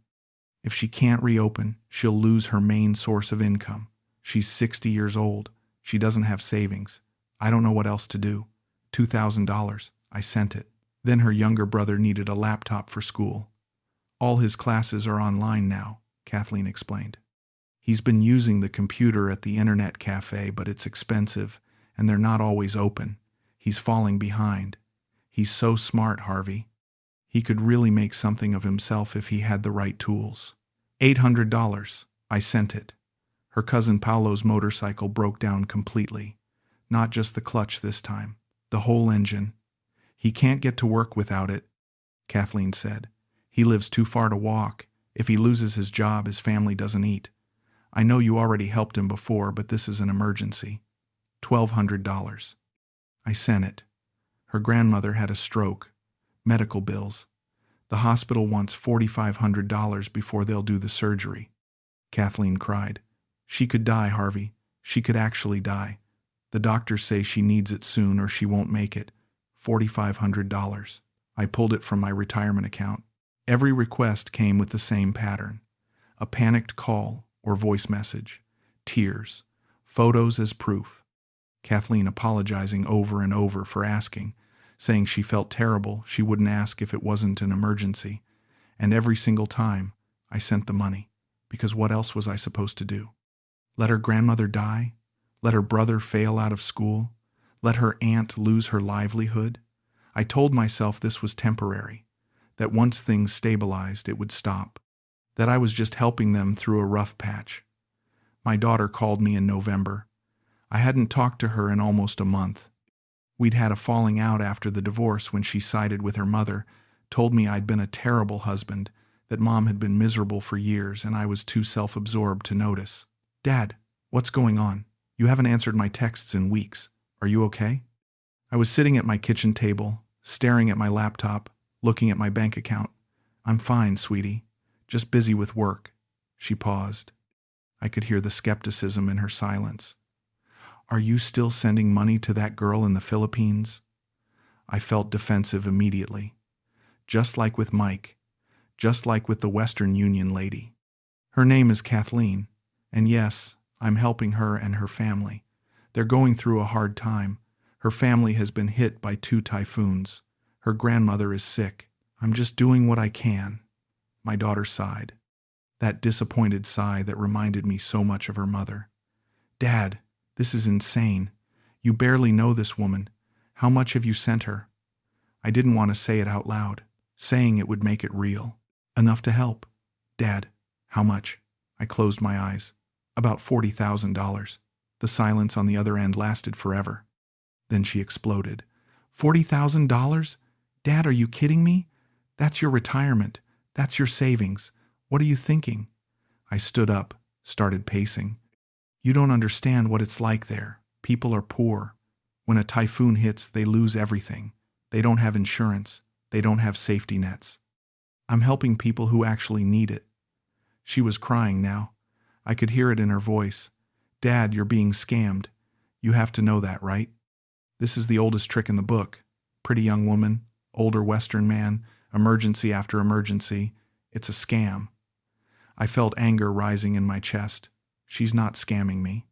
If she can't reopen, she'll lose her main source of income. She's 60 years old. She doesn't have savings. I don't know what else to do. $2,000. I sent it. Then her younger brother needed a laptop for school. All his classes are online now, Kathleen explained. He's been using the computer at the internet cafe, but it's expensive, and they're not always open. He's falling behind. He's so smart, Harvey. He could really make something of himself if he had the right tools. $800. I sent it. Her cousin Paolo's motorcycle broke down completely. Not just the clutch this time. The whole engine. He can't get to work without it, Kathleen said. He lives too far to walk. If he loses his job, his family doesn't eat. I know you already helped him before, but this is an emergency. $1,200. I sent it. Her grandmother had a stroke. Medical bills. The hospital wants $4,500 before they'll do the surgery. Kathleen cried. She could die, Harvey. She could actually die. The doctors say she needs it soon or she won't make it. $4,500. I pulled it from my retirement account. Every request came with the same pattern. A panicked call or voice message. Tears. Photos as proof. Kathleen apologizing over and over for asking, saying she felt terrible, she wouldn't ask if it wasn't an emergency. And every single time, I sent the money, because what else was I supposed to do? Let her grandmother die? Let her brother fail out of school? Let her aunt lose her livelihood? I told myself this was temporary, that once things stabilized, it would stop, that I was just helping them through a rough patch. My daughter called me in November. I hadn't talked to her in almost a month. We'd had a falling out after the divorce when she sided with her mother, told me I'd been a terrible husband, that Mom had been miserable for years and I was too self-absorbed to notice. Dad, what's going on? You haven't answered my texts in weeks. Are you okay? I was sitting at my kitchen table, staring at my laptop, looking at my bank account. I'm fine, sweetie. Just busy with work. She paused. I could hear the skepticism in her silence. Are you still sending money to that girl in the Philippines? I felt defensive immediately. Just like with Mike. Just like with the Western Union lady. Her name is Kathleen. And yes, I'm helping her and her family. They're going through a hard time. Her family has been hit by 2 typhoons. Her grandmother is sick. I'm just doing what I can. My daughter sighed. That disappointed sigh that reminded me so much of her mother. Dad, this is insane. You barely know this woman. How much have you sent her? I didn't want to say it out loud. Saying it would make it real. Enough to help. Dad, how much? I closed my eyes. About $40,000. The silence on the other end lasted forever. Then she exploded. $40,000? Dad, are you kidding me? That's your retirement. That's your savings. What are you thinking? I stood up, started pacing. You don't understand what it's like there. People are poor. When a typhoon hits, they lose everything. They don't have insurance. They don't have safety nets. I'm helping people who actually need it. She was crying now. I could hear it in her voice. Dad, you're being scammed. You have to know that, right? This is the oldest trick in the book. Pretty young woman, older Western man, emergency after emergency. It's a scam. I felt anger rising in my chest. She's not scamming me.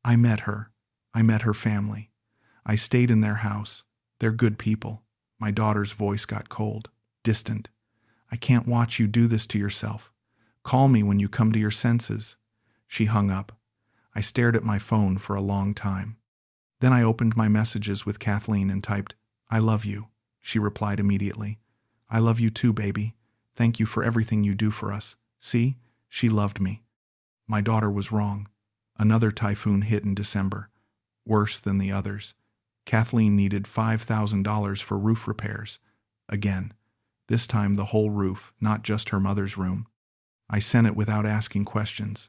I met her. I met her family. I stayed in their house. They're good people. My daughter's voice got cold, distant. I can't watch you do this to yourself. Call me when you come to your senses. She hung up. I stared at my phone for a long time. Then I opened my messages with Kathleen and typed, I love you. She replied immediately. I love you too, baby. Thank you for everything you do for us. See? She loved me. My daughter was wrong. Another typhoon hit in December. Worse than the others. Kathleen needed $5,000 for roof repairs. Again. This time the whole roof, not just her mother's room. I sent it without asking questions.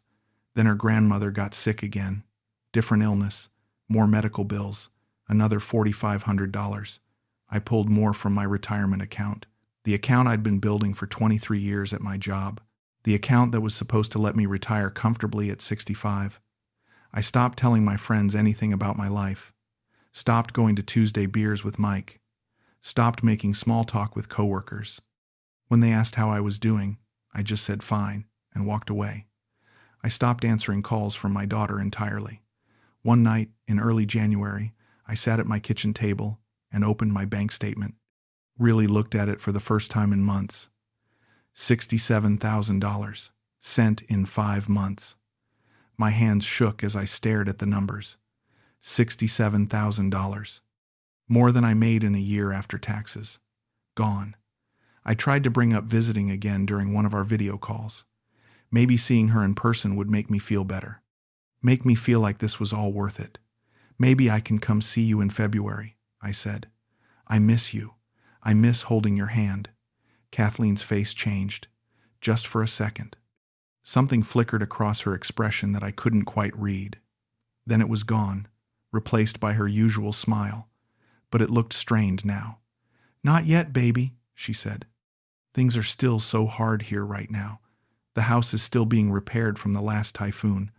Then her grandmother got sick again. Different illness. More medical bills. Another $4,500. I pulled more from my retirement account. The account I'd been building for 23 years at my job. The account that was supposed to let me retire comfortably at 65. I stopped telling my friends anything about my life. Stopped going to Tuesday beers with Mike. Stopped making small talk with coworkers. When they asked how I was doing, I just said fine and walked away. I stopped answering calls from my daughter entirely. One night, in early January, I sat at my kitchen table and opened my bank statement. Really looked at it for the first time in months. $67,000, sent in 5 months. My hands shook as I stared at the numbers. $67,000. More than I made in a year after taxes. Gone. I tried to bring up visiting again during one of our video calls. Maybe seeing her in person would make me feel better. Make me feel like this was all worth it. Maybe I can come see you in February, I said. I miss you. I miss holding your hand. Kathleen's face changed, just for a second. Something flickered across her expression that I couldn't quite read. Then it was gone, replaced by her usual smile, but it looked strained now. Not yet, baby, she said. Things are still so hard here right now. The house is still being repaired from the last typhoon.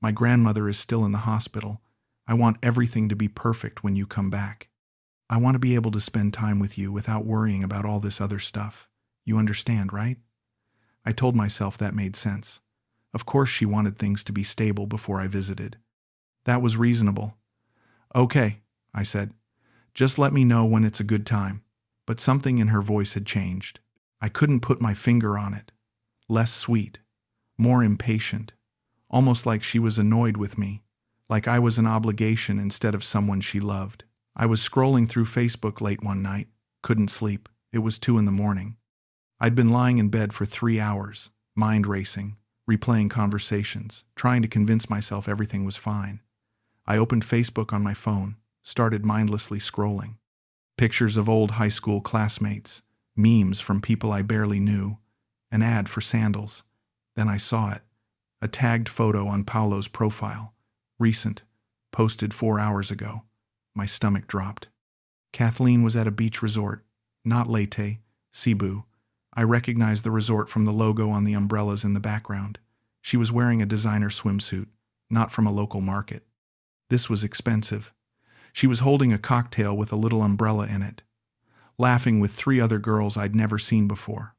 My grandmother is still in the hospital. I want everything to be perfect when you come back. I want to be able to spend time with you without worrying about all this other stuff. You understand, right? I told myself that made sense. Of course she wanted things to be stable before I visited. That was reasonable. Okay, I said. Just let me know when it's a good time. But something in her voice had changed. I couldn't put my finger on it. Less sweet, more impatient, almost like she was annoyed with me, like I was an obligation instead of someone she loved. I was scrolling through Facebook late one night, couldn't sleep. It was 2 a.m. I'd been lying in bed for 3 hours, mind racing, replaying conversations, trying to convince myself everything was fine. I opened Facebook on my phone, started mindlessly scrolling. Pictures of old high school classmates, memes from people I barely knew, an ad for sandals. Then I saw it, a tagged photo on Paolo's profile, recent, posted 4 hours ago. My stomach dropped. Kathleen was at a beach resort, not Leyte, Cebu. I recognized the resort from the logo on the umbrellas in the background. She was wearing a designer swimsuit, not from a local market. This was expensive. She was holding a cocktail with a little umbrella in it, laughing with 3 other girls I'd never seen before.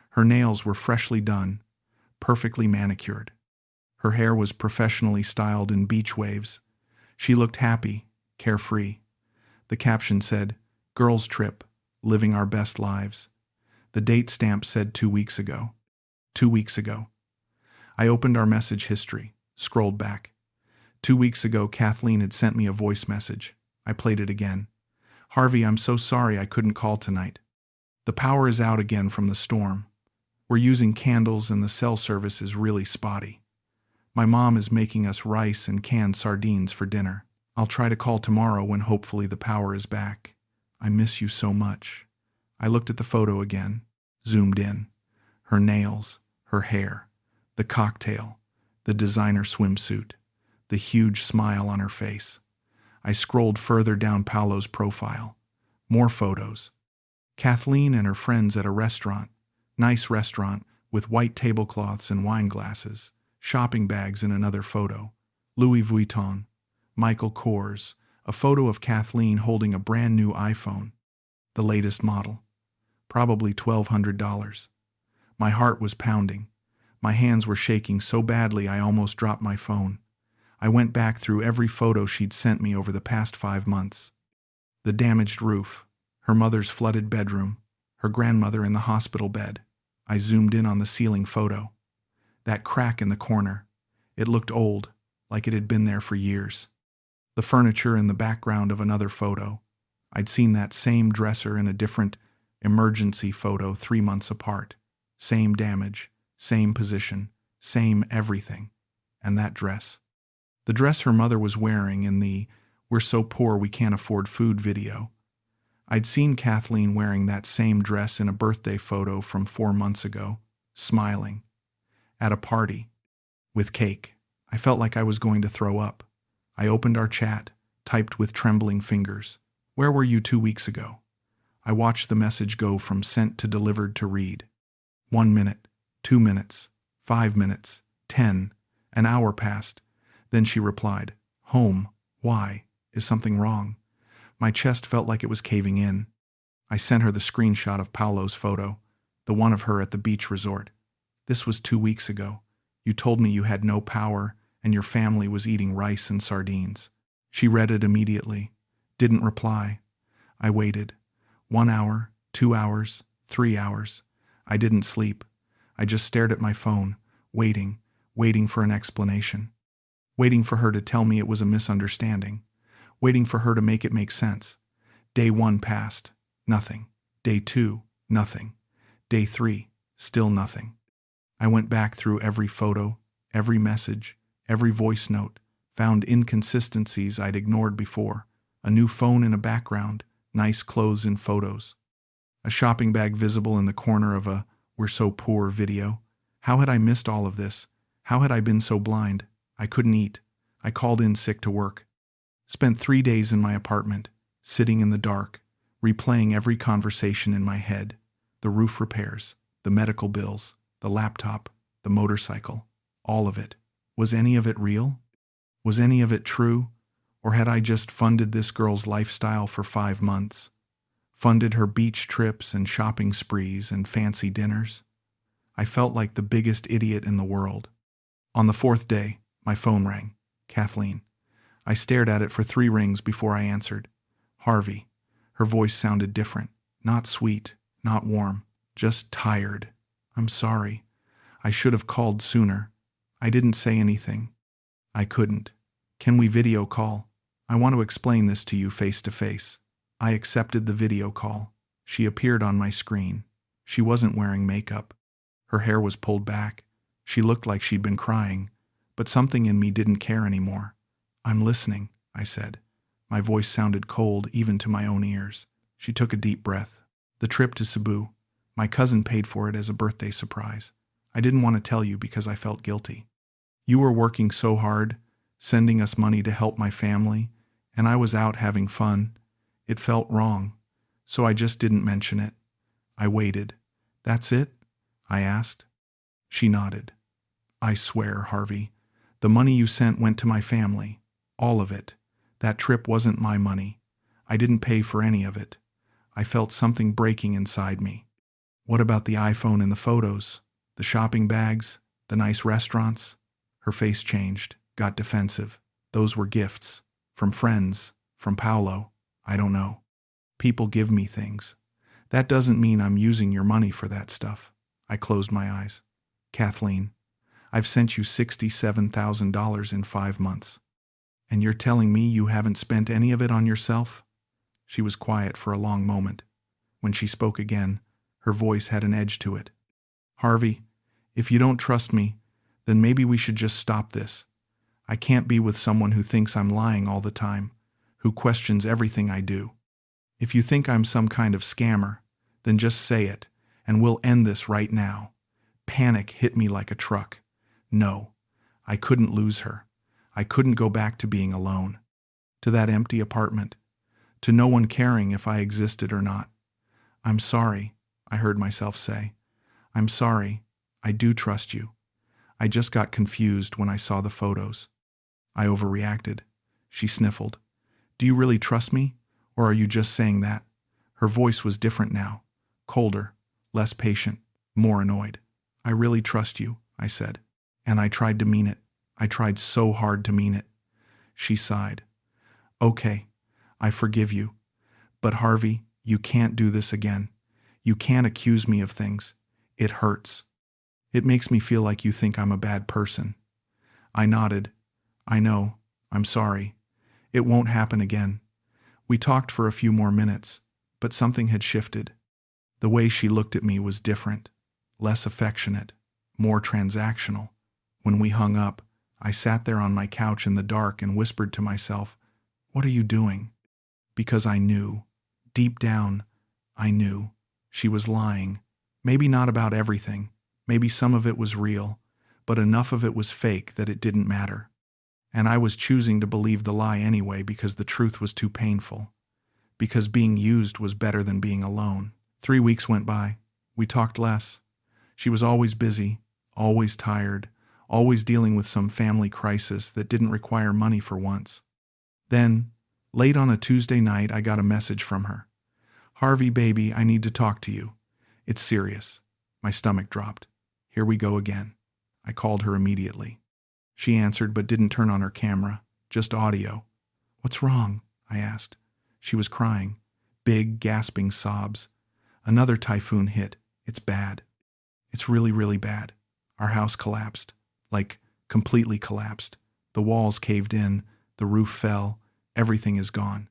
Her nails were freshly done, perfectly manicured. Her hair was professionally styled in beach waves. She looked happy, carefree. The caption said, "Girls Trip, living our best lives." The date stamp said 2 weeks ago. 2 weeks ago. I opened our message history, scrolled back. 2 weeks ago, Kathleen had sent me a voice message. I played it again. "Harvey, I'm so sorry I couldn't call tonight. The power is out again from the storm. We're using candles and the cell service is really spotty. My mom is making us rice and canned sardines for dinner. I'll try to call tomorrow when hopefully the power is back. I miss you so much." I looked at the photo again, zoomed in. Her nails, her hair, the cocktail, the designer swimsuit, the huge smile on her face. I scrolled further down Paolo's profile. More photos. Kathleen and her friends at a restaurant, nice restaurant with white tablecloths and wine glasses, shopping bags in another photo, Louis Vuitton, Michael Kors, a photo of Kathleen holding a brand new iPhone, the latest model, probably $1,200. My heart was pounding. My hands were shaking so badly I almost dropped my phone. I went back through every photo she'd sent me over the past 5 months. The damaged roof, her mother's flooded bedroom, her grandmother in the hospital bed. I zoomed in on the ceiling photo. That crack in the corner. It looked old, like it had been there for years. The furniture in the background of another photo. I'd seen that same dresser in a different emergency photo 3 months apart. Same damage, same position, same everything. And that dress. The dress her mother was wearing in the "We're so poor we can't afford food" video. I'd seen Kathleen wearing that same dress in a birthday photo from 4 months ago, smiling. At a party. With cake. I felt like I was going to throw up. I opened our chat, typed with trembling fingers. "Where were you 2 weeks ago?" I watched the message go from sent to delivered to read. 1 minute, 2 minutes, 5 minutes, 10, an hour passed. Then she replied, "Home. Why? Is something wrong?" My chest felt like it was caving in. I sent her the screenshot of Paolo's photo, the one of her at the beach resort. "This was 2 weeks ago. You told me you had no power and your family was eating rice and sardines." She read it immediately, didn't reply. I waited. 1 hour, 2 hours, 3 hours. I didn't sleep. I just stared at my phone, waiting for an explanation. Waiting for her to tell me it was a misunderstanding. Waiting for her to make it make sense. Day 1 passed. Nothing. Day 2, nothing. Day 3, still nothing. I went back through every photo, every message, every voice note, Found inconsistencies I'd ignored before. A new phone in a background, nice clothes in photos. A shopping bag visible in the corner of a "we're so poor" video. How had I missed all of this? How had I been so blind? I couldn't eat. I called in sick to work. Spent 3 days in my apartment, sitting in the dark, replaying every conversation in my head. The roof repairs, the medical bills, the laptop, the motorcycle, all of it. Was any of it real? Was any of it true? Or had I just funded this girl's lifestyle for 5 months? Funded her beach trips and shopping sprees and fancy dinners? I felt like the biggest idiot in the world. On the 4th day, my phone rang. Kathleen. I stared at it for 3 rings before I answered. Harvey. Her voice sounded different. Not sweet, not warm, just tired. I'm sorry. I should have called sooner. I didn't say anything. I couldn't. Can we video call? I want to explain this to you face to face. I accepted the video call. She appeared on my screen. She wasn't wearing makeup. Her hair was pulled back. She looked like she'd been crying, but something in me didn't care anymore. I'm listening, I said. My voice sounded cold even to my own ears. She took a deep breath. The trip to Cebu. My cousin paid for it as a birthday surprise. I didn't want to tell you because I felt guilty. You were working so hard, sending us money to help my family, and I was out having fun. It felt wrong, so I just didn't mention it. I waited. That's it? I asked. She nodded. I swear, Harvey, the money you sent went to my family. All of it. That trip wasn't my money. I didn't pay for any of it. I felt something breaking inside me. What about the iPhone in the photos? The shopping bags? The nice restaurants? Her face changed, got defensive. Those were gifts. From friends. From Paolo. I don't know. People give me things. That doesn't mean I'm using your money for that stuff. I closed my eyes. Kathleen, I've sent you $67,000 in 5 months. And you're telling me you haven't spent any of it on yourself? She was quiet for a long moment. When she spoke again, her voice had an edge to it. Harvey, if you don't trust me, then maybe we should just stop this. I can't be with someone who thinks I'm lying all the time, who questions everything I do. If you think I'm some kind of scammer, then just say it, and we'll end this right now. Panic hit me like a truck. No, I couldn't lose her. I couldn't go back to being alone. To that empty apartment. To no one caring if I existed or not. I'm sorry, I heard myself say. I'm sorry. I do trust you. I just got confused when I saw the photos. I overreacted. She sniffled. Do you really trust me? Or are you just saying that? Her voice was different now. Colder, less patient, more annoyed. I really trust you, I said. And I tried to mean it. I tried so hard to mean it. She sighed. Okay, I forgive you. But Harvey, you can't do this again. You can't accuse me of things. It hurts. It makes me feel like you think I'm a bad person. I nodded. I know. I'm sorry. It won't happen again. We talked for a few more minutes, but something had shifted. The way she looked at me was different, less affectionate, more transactional. When we hung up, I sat there on my couch in the dark and whispered to myself, "What are you doing?" Because I knew. Deep down, I knew. She was lying. Maybe not about everything. Maybe some of it was real, but enough of it was fake that it didn't matter. And I was choosing to believe the lie anyway because the truth was too painful. Because being used was better than being alone. 3 weeks went by. We talked less. She was always busy, always tired, always dealing with some family crisis that didn't require money for once. Then, late on a Tuesday night, I got a message from her. Harvey, baby, I need to talk to you. It's serious. My stomach dropped. Here we go again. I called her immediately. She answered but didn't turn on her camera, just audio. What's wrong? I asked. She was crying. Big, gasping sobs. Another typhoon hit. It's bad. It's really, really bad. Our house collapsed. Like, completely collapsed. The walls caved in. The roof fell. Everything is gone.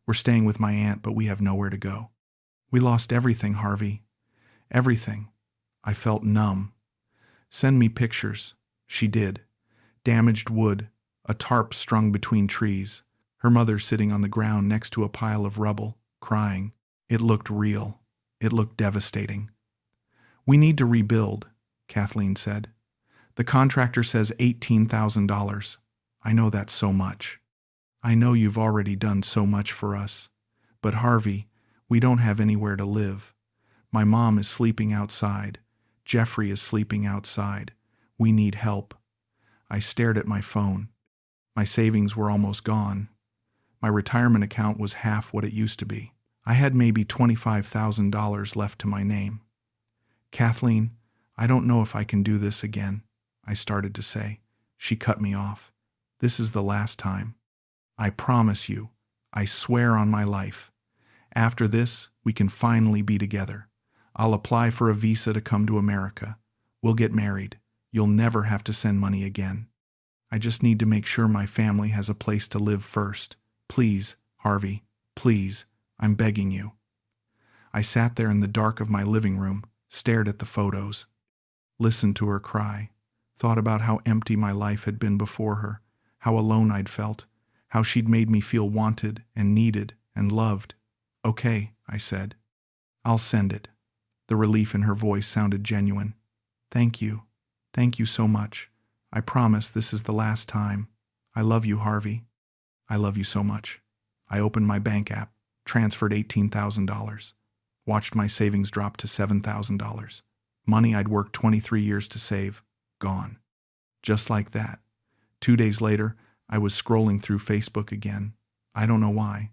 We're staying with my aunt, but we have nowhere to go. We lost everything, Harvey. Everything. I felt numb. Send me pictures. She did. Damaged wood, A tarp strung between trees. Her mother sitting on the ground next to a pile of rubble, crying. It looked real. It looked devastating. "We need to rebuild," Kathleen said. "The contractor says $18,000. I know that's so much. I know you've already done so much for us. But Harvey, we don't have anywhere to live. My mom is sleeping outside. Jeffrey is sleeping outside. We need help." I stared at my phone. My savings were almost gone. My retirement account was half what it used to be. I had maybe $25,000 left to my name. "Kathleen, I don't know if I can do this again," I started to say. She cut me off. "This is the last time. I promise you. I swear on my life. After this, we can finally be together. I'll apply for a visa to come to America. We'll get married. You'll never have to send money again. I just need to make sure my family has a place to live first. Please, Harvey, please, I'm begging you." I sat there in the dark of my living room, stared at the photos, listened to her cry, thought about how empty my life had been before her, how alone I'd felt, how she'd made me feel wanted and needed and loved. "Okay," I said. "I'll send it." The relief in her voice sounded genuine. "Thank you. Thank you so much. I promise this is the last time. I love you, Harvey. I love you so much." I opened my bank app, transferred $18,000, watched my savings drop to $7,000. Money I'd worked 23 years to save, gone. Just like that. 2 days later, I was scrolling through Facebook again. I don't know why.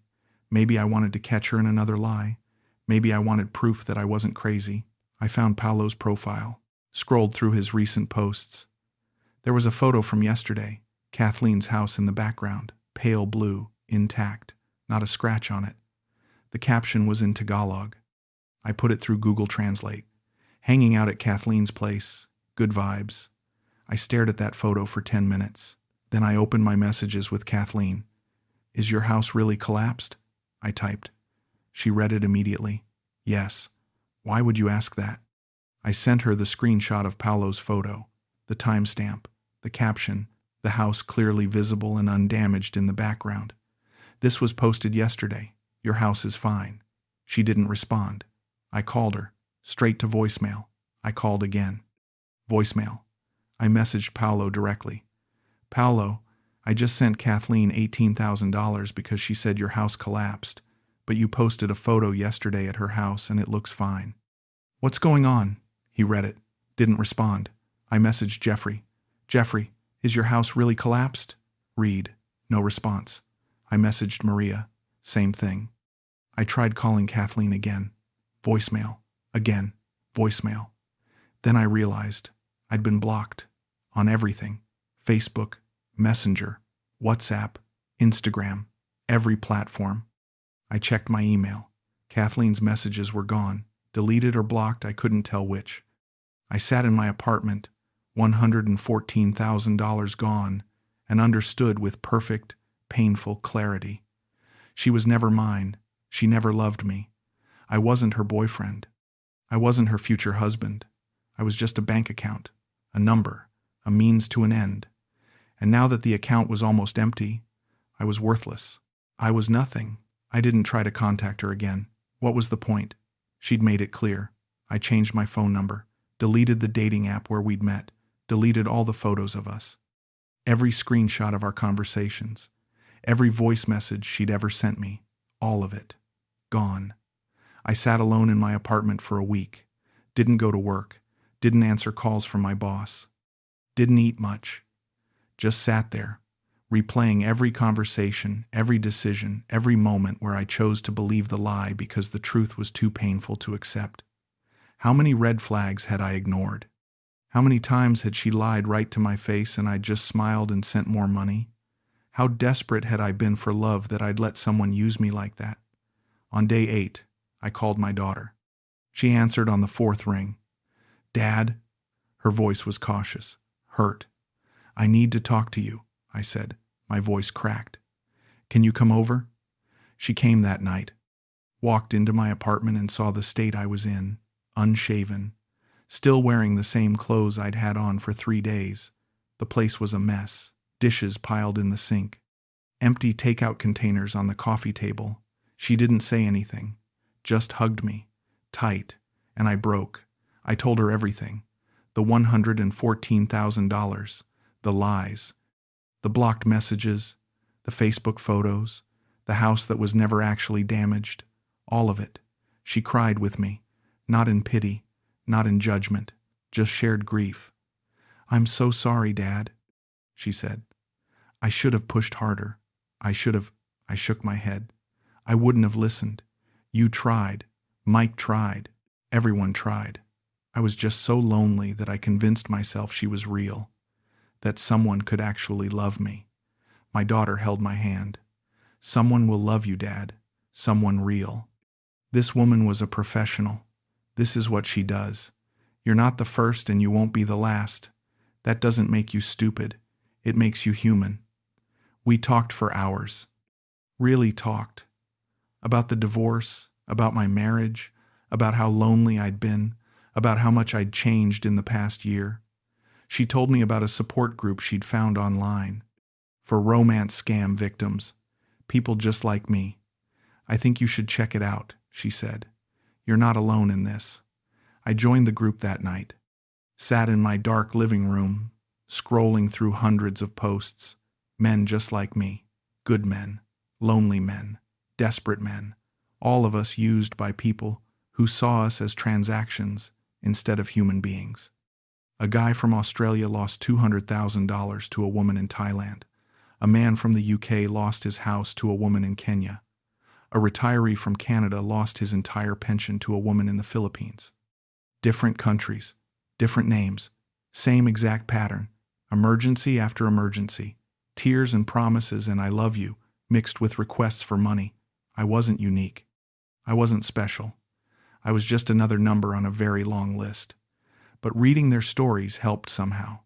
Maybe I wanted to catch her in another lie. Maybe I wanted proof that I wasn't crazy. I found Paolo's profile, scrolled through his recent posts. There was a photo from yesterday, Kathleen's house in the background, pale blue, intact, not a scratch on it. The caption was in Tagalog. I put it through Google Translate. "Hanging out at Kathleen's place. Good vibes." I stared at that photo for 10 minutes. Then I opened my messages with Kathleen. "Is your house really collapsed?" I typed. She read it immediately. "Yes. Why would you ask that?" I sent her the screenshot of Paolo's photo, the timestamp, the caption, the house clearly visible and undamaged in the background. "This was posted yesterday. Your house is fine." She didn't respond. I called her, straight to voicemail. I called again. Voicemail. I messaged Paolo directly. "Paolo, I just sent Kathleen $18,000 because she said your house collapsed, but you posted a photo yesterday at her house and it looks fine." "What's going on?" He read it, didn't respond. I messaged Jeffrey. "Jeffrey, is your house really collapsed?" Read. No response. I messaged Maria. Same thing. I tried calling Kathleen again. Voicemail. Again. Voicemail. Then I realized I'd been blocked. On everything. Facebook, Messenger, WhatsApp, Instagram, every platform. I checked my email. Kathleen's messages were gone. Deleted or blocked, I couldn't tell which. I sat in my apartment, $114,000 gone, and understood with perfect, painful clarity. She was never mine. She never loved me. I wasn't her boyfriend. I wasn't her future husband. I was just a bank account, a number, a means to an end. And now that the account was almost empty, I was worthless. I was nothing. I didn't try to contact her again. What was the point? She'd made it clear. I changed my phone number, deleted the dating app where we'd met, deleted all the photos of us. Every screenshot of our conversations, every voice message she'd ever sent me, all of it. Gone. I sat alone in my apartment for a week, didn't go to work, didn't answer calls from my boss, didn't eat much, just sat there, replaying every conversation, every decision, every moment where I chose to believe the lie because the truth was too painful to accept. How many red flags had I ignored? How many times had she lied right to my face and I'd just smiled and sent more money? How desperate had I been for love that I'd let someone use me like that? On day 8, I called my daughter. She answered on the 4th ring. "Dad?" Her voice was cautious, hurt. "I need to talk to you," I said, my voice cracked. "Can you come over?" She came that night, walked into my apartment and saw the state I was in, unshaven, still wearing the same clothes I'd had on for 3 days. The place was a mess, dishes piled in the sink, empty takeout containers on the coffee table. She didn't say anything, just hugged me, tight, and I broke. I told her everything. The $114,000, the lies, the blocked messages, the Facebook photos, the house that was never actually damaged, all of it. She cried with me, not in pity, not in judgment, just shared grief. "I'm so sorry, Dad," she said. "I should have pushed harder. I shook my head. "I wouldn't have listened. You tried. Mike tried. Everyone tried. I was just so lonely that I convinced myself she was real, that someone could actually love me." My daughter held my hand. "Someone will love you, Dad. Someone real. This woman was a professional. This is what she does. You're not the first and you won't be the last. That doesn't make you stupid. It makes you human." We talked for hours. Really talked. About the divorce, about my marriage, about how lonely I'd been, about how much I'd changed in the past year. She told me about a support group she'd found online for romance scam victims, people just like me. "I think you should check it out," she said. "You're not alone in this." I joined the group that night, sat in my dark living room, scrolling through hundreds of posts. Men just like me, good men, lonely men, desperate men, all of us used by people who saw us as transactions instead of human beings. A guy from Australia lost $200,000 to a woman in Thailand. A man from the UK lost his house to a woman in Kenya. A retiree from Canada lost his entire pension to a woman in the Philippines. Different countries, different names, same exact pattern, emergency after emergency, tears and promises and "I love you" mixed with requests for money. I wasn't unique. I wasn't special. I was just another number on a very long list. But reading their stories helped somehow.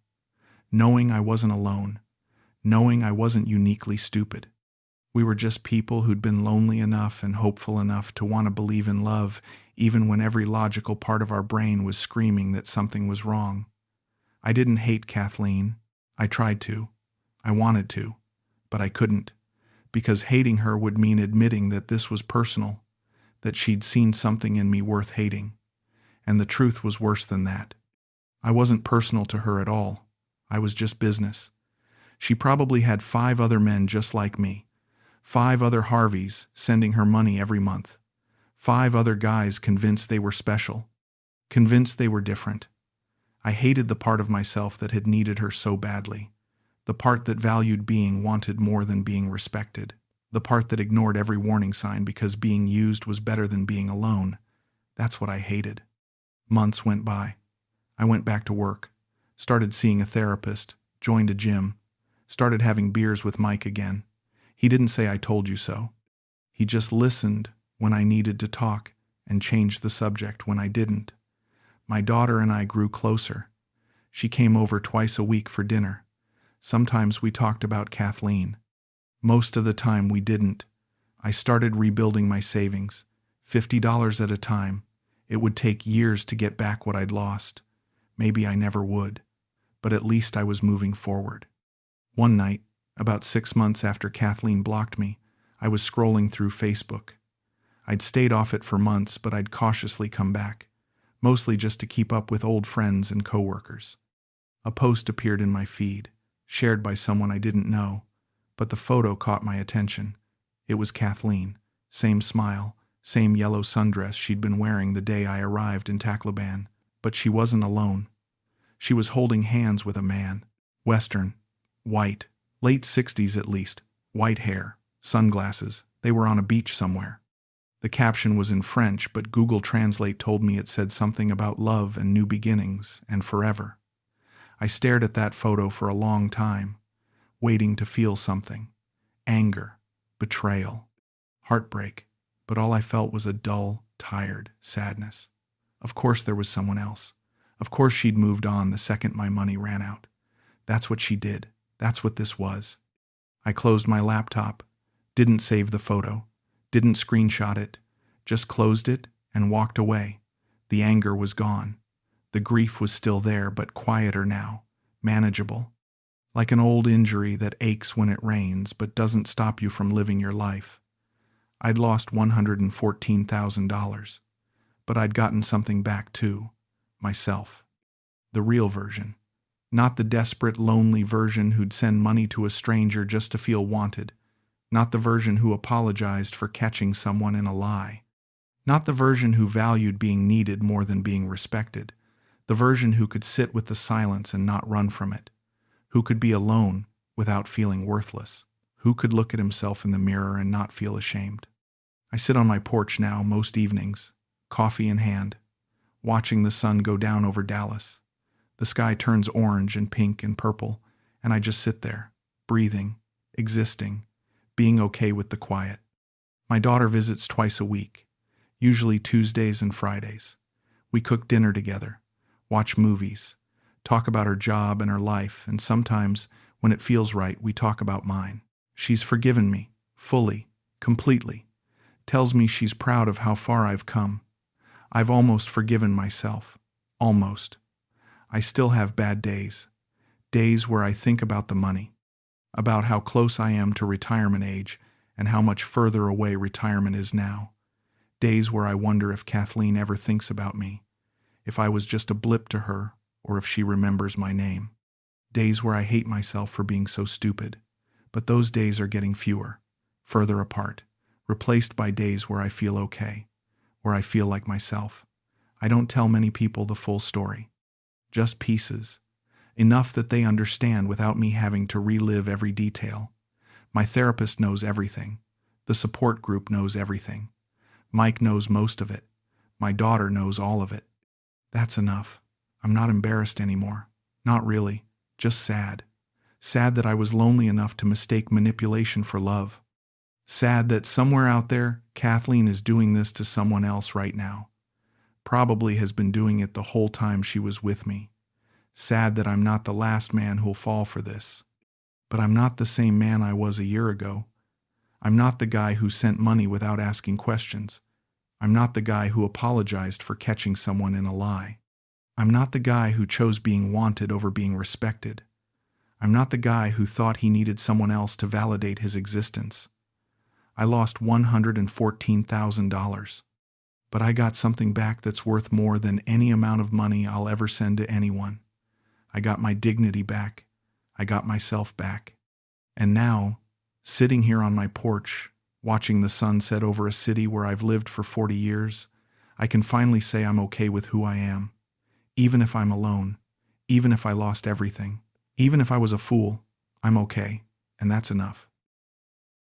Knowing I wasn't alone. Knowing I wasn't uniquely stupid. We were just people who'd been lonely enough and hopeful enough to want to believe in love, even when every logical part of our brain was screaming that something was wrong. I didn't hate Kathleen. I tried to. I wanted to. But I couldn't. Because hating her would mean admitting that this was personal, that she'd seen something in me worth hating. And the truth was worse than that. I wasn't personal to her at all. I was just business. She probably had 5 other men just like me. 5 other Harveys sending her money every month. 5 other guys convinced they were special. Convinced they were different. I hated the part of myself that had needed her so badly. The part that valued being wanted more than being respected. The part that ignored every warning sign because being used was better than being alone. That's what I hated. Months went by. I went back to work. Started seeing a therapist. Joined a gym. Started having beers with Mike again. He didn't say "I told you so." He just listened when I needed to talk and changed the subject when I didn't. My daughter and I grew closer. She came over twice a week for dinner. Sometimes we talked about Kathleen. Most of the time we didn't. I started rebuilding my savings, $50 at a time. It would take years to get back what I'd lost. Maybe I never would. But at least I was moving forward. One night, about 6 months after Kathleen blocked me, I was scrolling through Facebook. I'd stayed off it for months, but I'd cautiously come back, mostly just to keep up with old friends and coworkers. A post appeared in my feed, shared by someone I didn't know, but the photo caught my attention. It was Kathleen, same smile, same yellow sundress she'd been wearing the day I arrived in Tacloban, but she wasn't alone. She was holding hands with a man, Western, white, late 60s at least, white hair, sunglasses. They were on a beach somewhere. The caption was in French, but Google Translate told me it said something about love and new beginnings and forever. I stared at that photo for a long time, waiting to feel something. Anger, betrayal, heartbreak, but all I felt was a dull, tired sadness. Of course there was someone else. Of course she'd moved on the second my money ran out. That's what she did. That's what this was. I closed my laptop, didn't save the photo, didn't screenshot it, just closed it and walked away. The anger was gone. The grief was still there, but quieter now, manageable. like an old injury that aches when it rains but doesn't stop you from living your life. I'd lost $114,000, but I'd gotten something back too, myself. The real version. Not the desperate, lonely version who'd send money to a stranger just to feel wanted. Not the version who apologized for catching someone in a lie. Not the version who valued being needed more than being respected. The version who could sit with the silence and not run from it. Who could be alone without feeling worthless. Who could look at himself in the mirror and not feel ashamed. I sit on my porch now most evenings, coffee in hand, watching the sun go down over Dallas. The sky turns orange and pink and purple, and I just sit there, breathing, existing, being okay with the quiet. My daughter visits twice a week, usually Tuesdays and Fridays. We cook dinner together, watch movies, talk about her job and her life, and sometimes, when it feels right, we talk about mine. She's forgiven me, fully, completely. Tells me she's proud of how far I've come. I've almost forgiven myself. Almost. I still have bad days. Days where I think about the money. About how close I am to retirement age and how much further away retirement is now. Days where I wonder if Kathleen ever thinks about me. If I was just a blip to her, or if she remembers my name. Days where I hate myself for being so stupid. But those days are getting fewer, further apart. Replaced by days where I feel okay, where I feel like myself. I don't tell many people the full story. Just pieces. Enough that they understand without me having to relive every detail. My therapist knows everything. The support group knows everything. Mike knows most of it. My daughter knows all of it. That's enough. I'm not embarrassed anymore. Not really. Just sad. Sad that I was lonely enough to mistake manipulation for love. Sad that somewhere out there, Kathleen is doing this to someone else right now. Probably has been doing it the whole time she was with me. Sad that I'm not the last man who'll fall for this. But I'm not the same man I was a year ago. I'm not the guy who sent money without asking questions. I'm not the guy who apologized for catching someone in a lie. I'm not the guy who chose being wanted over being respected. I'm not the guy who thought he needed someone else to validate his existence. I lost $114,000, but I got something back that's worth more than any amount of money I'll ever send to anyone. I got my dignity back. I got myself back. And now, sitting here on my porch, watching the sun set over a city where I've lived for 40 years, I can finally say I'm okay with who I am. Even if I'm alone, even if I lost everything, even if I was a fool, I'm okay, and that's enough.